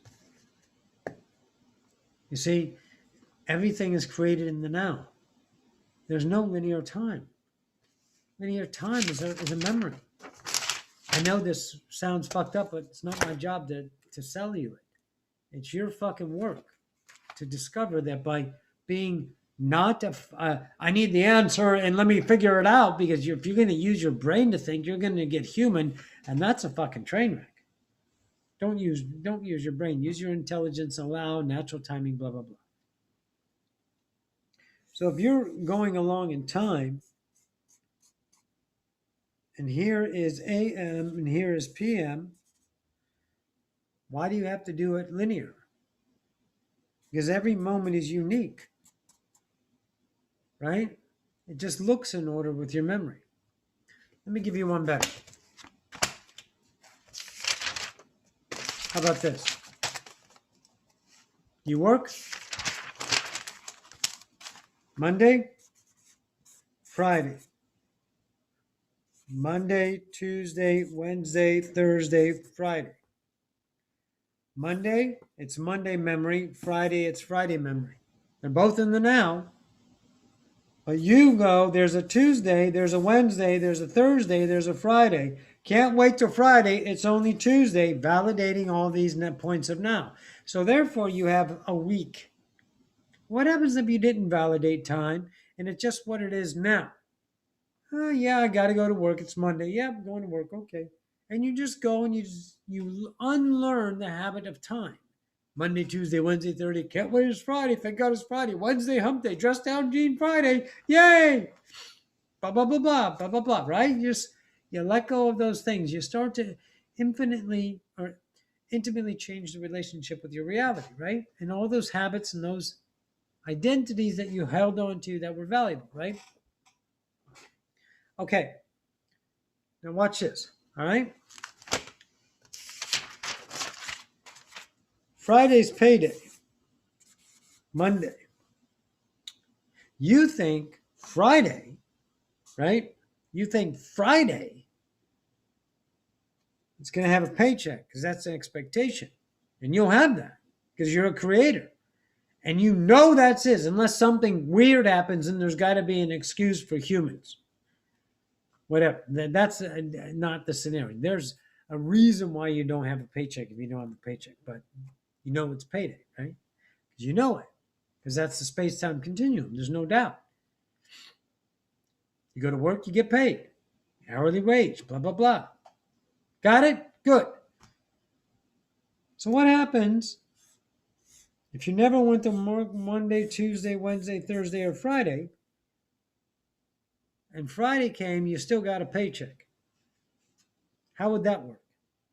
You see, everything is created in the now. There's no linear time. Linear time is a memory. I know this sounds fucked up, but it's not my job to sell you it. It's your fucking work to discover that by being not I need the answer and let me figure it out, because if you're going to use your brain to think, you're going to get human, and that's a fucking train wreck. Don't use your brain. Use your intelligence, allow natural timing, blah, blah, blah. So if you're going along in time, and here is AM and here is PM, why do you have to do it linear? Because every moment is unique, right? It just looks in order with your memory. Let me give you one better. How about this? You work Monday, Friday, Monday, Tuesday, Wednesday, Thursday, Friday. Monday, it's Monday memory. Friday, it's Friday memory. They're both in the now. But you go, there's a Tuesday, there's a Wednesday, there's a Thursday, there's a Friday. Can't wait till Friday. It's only Tuesday, validating all these net points of now. So therefore, you have a week. What happens if you didn't validate time and it's just what it is now? Oh, yeah, I got to go to work. It's Monday. Yeah, I'm going to work. Okay. And you just go and you unlearn the habit of time. Monday, Tuesday, Wednesday, Thursday. Can't wait, it's Friday. Thank God it's Friday. Wednesday, hump day. Dress down, Jean Friday. Yay! Blah, blah, blah, blah, blah, blah, blah, right? You let go of those things. You start to infinitely or intimately change the relationship with your reality, right? And all those habits and those identities that you held on to that were valuable, right? Okay. Now watch this, all right? Friday's payday. Monday. You think Friday, right? You think Friday is going to have a paycheck because that's an expectation. And you'll have that because you're a creator. And you know that's it, unless something weird happens and there's got to be an excuse for humans. Whatever. That's not the scenario. There's a reason why you don't have a paycheck if you don't have a paycheck. But you know it's payday, right? Because you know it. Because that's the space-time continuum. There's no doubt. You go to work, you get paid. Hourly wage, blah, blah, blah. Got it? Good. So what happens if you never went to Monday, Tuesday, Wednesday, Thursday, or Friday, and Friday came, you still got a paycheck? How would that work?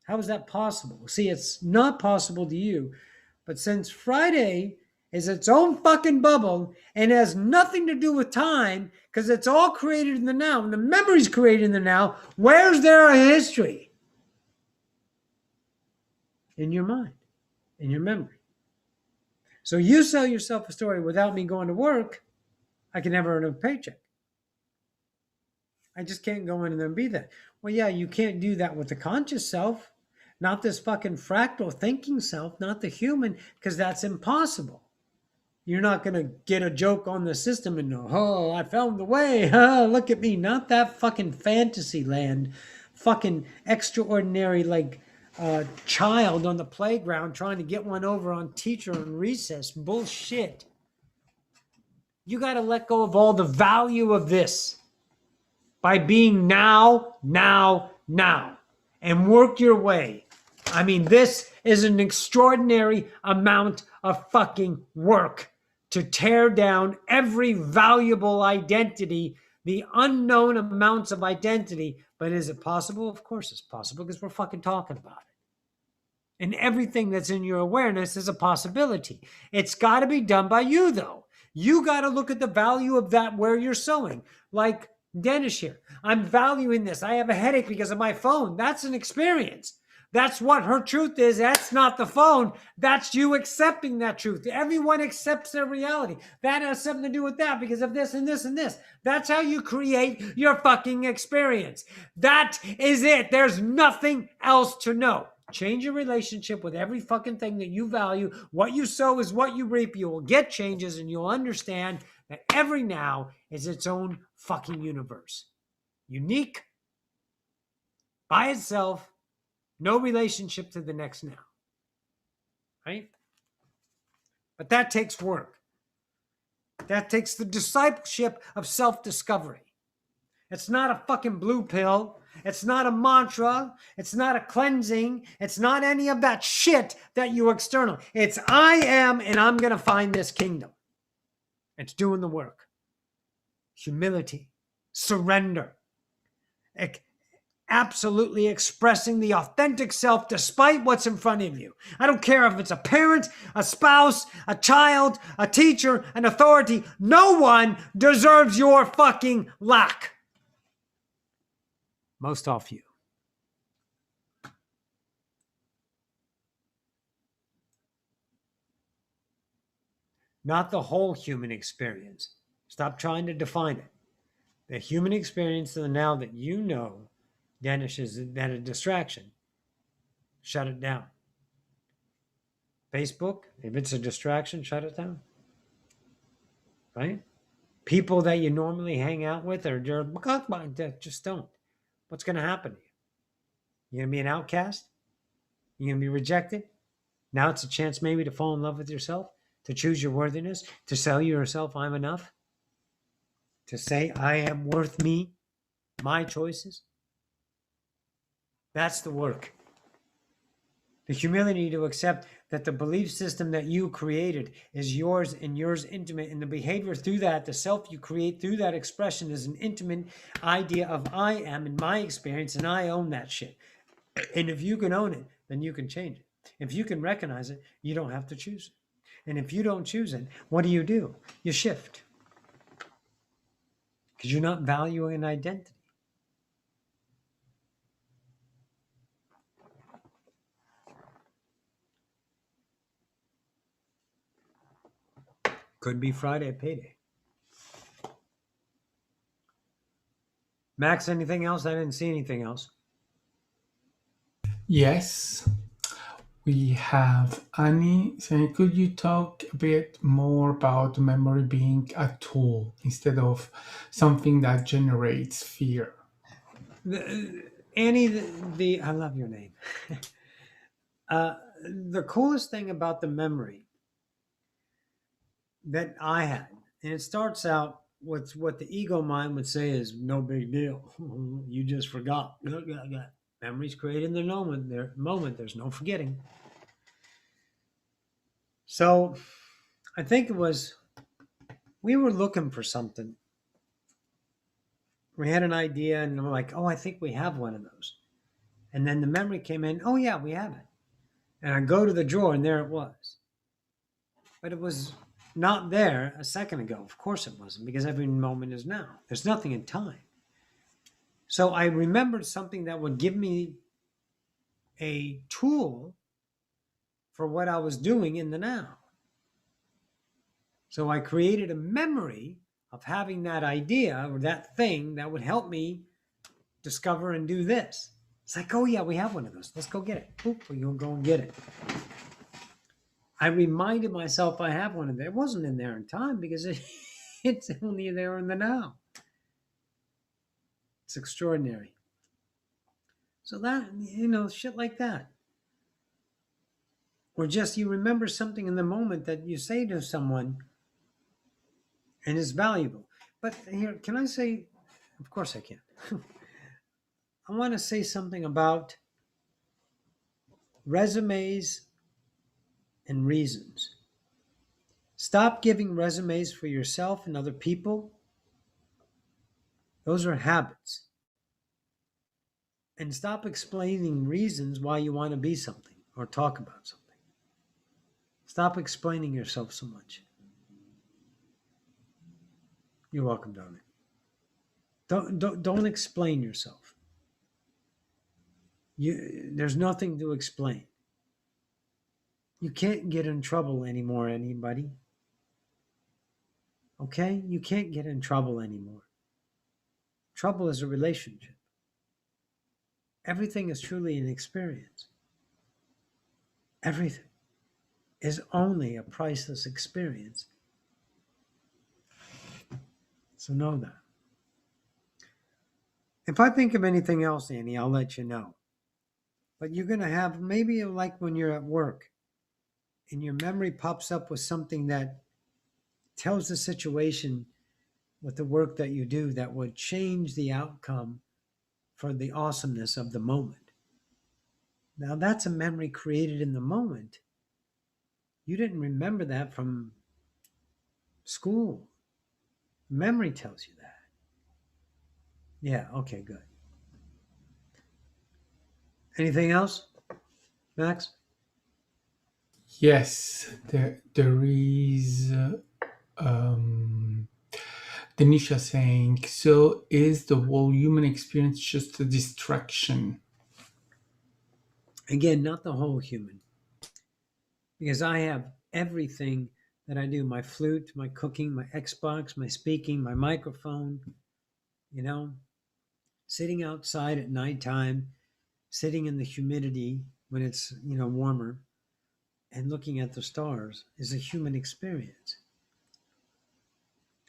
How is that possible? See, it's not possible to you, but since Friday is its own fucking bubble and has nothing to do with time because it's all created in the now and the memory's created in the now, where's there a history? In your mind, in your memory. So you sell yourself a story without me going to work, I can never earn a paycheck. I just can't go in there and be that. Well, yeah, you can't do that with the conscious self, not this fucking fractal thinking self, not the human, because that's impossible. You're not going to get a joke on the system and know, oh, I found the way. Look at me. Not that fucking fantasy land, fucking extraordinary, like child on the playground trying to get one over on teacher in recess. Bullshit. You got to let go of all the value of this by being now, and work your way. I mean, this is an extraordinary amount of fucking work to tear down every valuable identity, the unknown amounts of identity. But is it possible? Of course it's possible because we're fucking talking about it. And everything that's in your awareness is a possibility. It's got to be done by you, though. You got to look at the value of that where you're sowing. Like Dennis here. I'm valuing this. I have a headache because of my phone. That's an experience. That's what her truth is. That's not the phone. That's you accepting that truth. Everyone accepts their reality. That has something to do with that because of this and this and this. That's how you create your fucking experience. That is it. There's nothing else to know. Change your relationship with every fucking thing that you value. What you sow is what you reap. You will get changes and you'll understand that every now is its own fucking universe. Unique by itself, no relationship to the next now. Right? But that takes work. That takes the discipleship of self-discovery. It's not a fucking blue pill. It's not a mantra. It's not a cleansing. It's not any of that shit that you external. It's I am and I'm going to find this kingdom. It's doing the work. Humility, surrender, absolutely expressing the authentic self despite what's in front of you. I don't care if it's a parent, a spouse, a child, a teacher, an authority. No one deserves your fucking lack. Most of you. not the whole human experience. Stop trying to define it. The human experience of the now that you know, Dennis, is that a distraction. Shut it down. Facebook, if it's a distraction, shut it down. Right? People that you normally hang out with are just don't. What's going to happen to you? You're going to be an outcast? You're going to be rejected? Now it's a chance maybe to fall in love with yourself, to choose your worthiness, to sell yourself, I'm enough, to say, I am worth me, my choices. That's the work. The humility to accept that the belief system that you created is yours and yours intimate, and the behavior through that, the self you create through that expression is an intimate idea of I am in my experience, and I own that shit. And if you can own it, then you can change it. If you can recognize it, you don't have to choose it. And if you don't choose it, what do? You shift. Because you're not valuing an identity. Could be Friday payday. Max, anything else? I didn't see anything else. Yes, we have Annie saying, could you talk a bit more about memory being a tool instead of something that generates fear? Annie, I love your name. The coolest thing about the memory that I had, and it starts out with what the ego mind would say is no big deal. You just forgot. Memories created in the moment. There's no forgetting. So I think it was, we were looking for something. We had an idea and we're like, oh, I think we have one of those. And then the memory came in, oh yeah, we have it. And I go to the drawer and there it was. But it was not there a second ago. Of course it wasn't, because every moment is now. There's nothing in time. So I remembered something that would give me a tool for what I was doing in the now. So I created a memory of having that idea or that thing that would help me discover and do this. It's like, oh yeah, we have one of those. Let's go get it. Boop, we'll go and get it. I reminded myself I have one of them. It wasn't in there in time because it's only there in the now. It's extraordinary. So that, shit like that. Or just you remember something in the moment that you say to someone and it's valuable. But here, can I say, of course I can. I want to say something about resumes and reasons. Stop giving resumes for yourself and other people. Those are habits. And stop explaining reasons why you want to be something or talk about something. Stop explaining yourself so much. You're welcome, darling. Don't explain yourself. There's nothing to explain. You can't get in trouble anymore, anybody. Okay? You can't get in trouble anymore. Trouble is a relationship. Everything is truly an experience. Everything is only a priceless experience. So know that. If I think of anything else, Annie, I'll let you know. But you're going to have, maybe like when you're at work and your memory pops up with something that tells the situation with the work that you do that would change the outcome for the awesomeness of the moment. Now that's a memory created in the moment. You didn't remember that from school. Memory tells you that. Yeah, okay, good. Anything else, Max? Yes, there is Denisha saying, so is the whole human experience just a distraction? Again, not the whole human. Because I have everything that I do, my flute, my cooking, my Xbox, my speaking, my microphone, you know, sitting outside at nighttime, sitting in the humidity when it's, warmer, and looking at the stars is a human experience,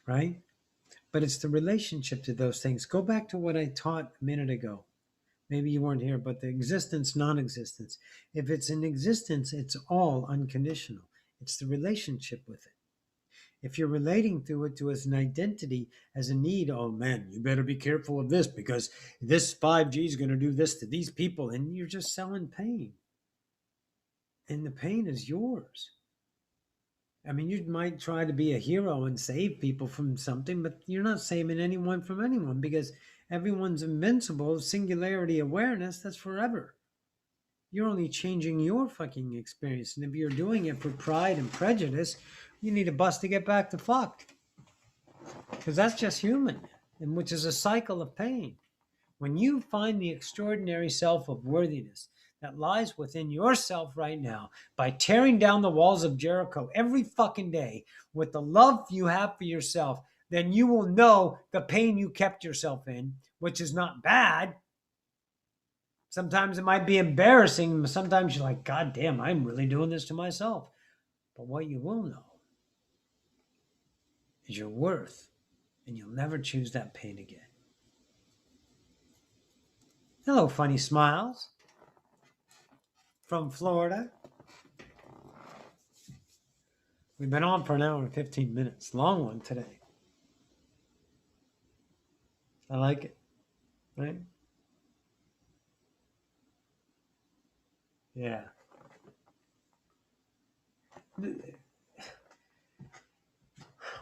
right? But it's the relationship to those things. Go back to what I taught a minute ago. Maybe you weren't here, but the existence, non-existence. If it's in existence, it's all unconditional. It's the relationship with it. If you're relating to it to as an identity, as a need, oh man, you better be careful of this because this 5G is going to do this to these people, and you're just selling pain. And the pain is yours. I mean, you might try to be a hero and save people from something, but you're not saving anyone from anyone because everyone's invincible. Singularity awareness, that's forever. You're only changing your fucking experience. And if you're doing it for pride and prejudice, you need a bus to get back to fucked. Because that's just human, and which is a cycle of pain. When you find the extraordinary self of worthiness that lies within yourself right now by tearing down the walls of Jericho every fucking day with the love you have for yourself, then you will know the pain you kept yourself in, which is not bad. Sometimes it might be embarrassing. Sometimes you're like, God damn, I'm really doing this to myself. But what you will know is your worth, and you'll never choose that pain again. Hello, funny smiles from Florida. We've been on for an hour and 15 minutes. Long one today. I like it, right? Yeah.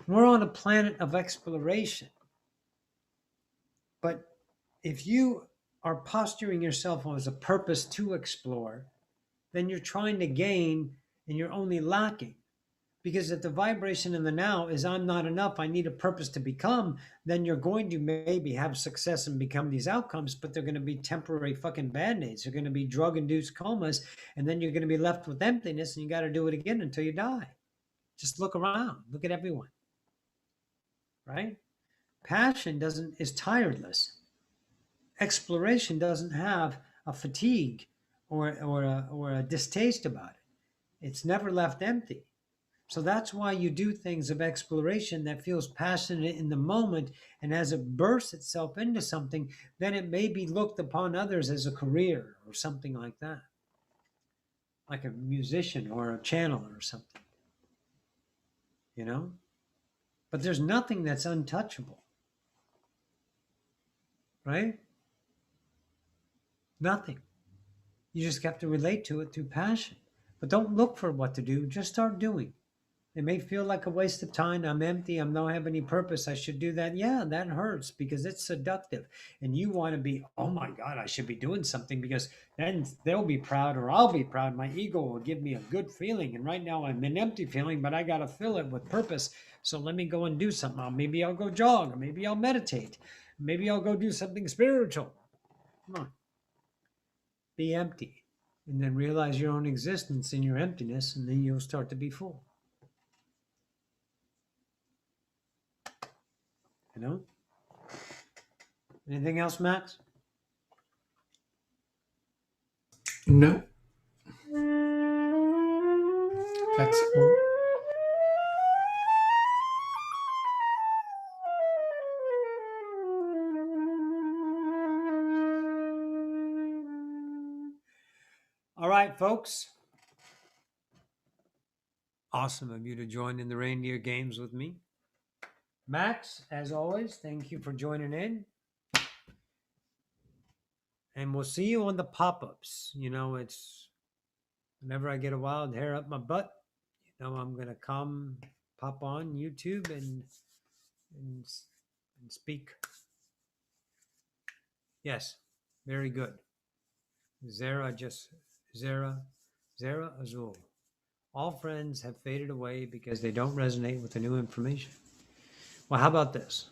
We're on a planet of exploration. But if you are posturing yourself as a purpose to explore, then you're trying to gain and you're only lacking. Because if the vibration in the now is I'm not enough, I need a purpose to become, then you're going to maybe have success and become these outcomes, but they're going to be temporary fucking band-aids. They're going to be drug-induced comas, and then you're going to be left with emptiness, and you got to do it again until you die. Just look around. Look at everyone. Right? Passion is tireless. Exploration doesn't have a fatigue or a distaste about it. It's never left empty. So that's why you do things of exploration that feels passionate in the moment, and as it bursts itself into something, then it may be looked upon others as a career or something like that, like a musician or a channeler or something, But there's nothing that's untouchable, right? Nothing. You just have to relate to it through passion. But don't look for what to do. Just start doing. It may feel like a waste of time. I'm empty. I don't have any purpose. I should do that. Yeah, that hurts because it's seductive. And you want to be, oh my God, I should be doing something because then they'll be proud or I'll be proud. My ego will give me a good feeling. And right now I'm an empty feeling, but I got to fill it with purpose. So let me go and do something. Maybe I'll go jog, or maybe I'll meditate. Maybe I'll go do something spiritual. Come on. Be empty. And then realize your own existence in your emptiness, and then you'll start to be full. Anything else, Max? No. That's all. All right, folks. Awesome of you to join in the reindeer games with me. Max, as always, thank you for joining in. And we'll see you on the pop-ups. It's whenever I get a wild hair up my butt, I'm going to come pop on YouTube and speak. Yes, very good. Zara Azul. All friends have faded away because they don't resonate with the new information. Well, how about this?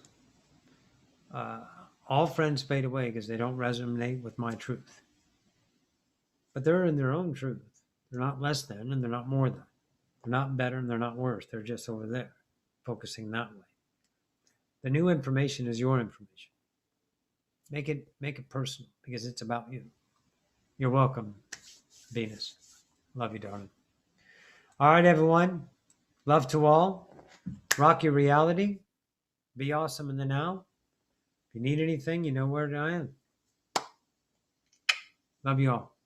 All friends fade away because they don't resonate with my truth. But they're in their own truth. They're not less than, and they're not more than. They're not better and they're not worse. They're just over there, focusing that way. The new information is your information. Make it personal because it's about you. You're welcome, Venus. Love you, darling. All right, everyone. Love to all. Rock your reality. Be awesome in the now. If you need anything, you know where I am. Love you all.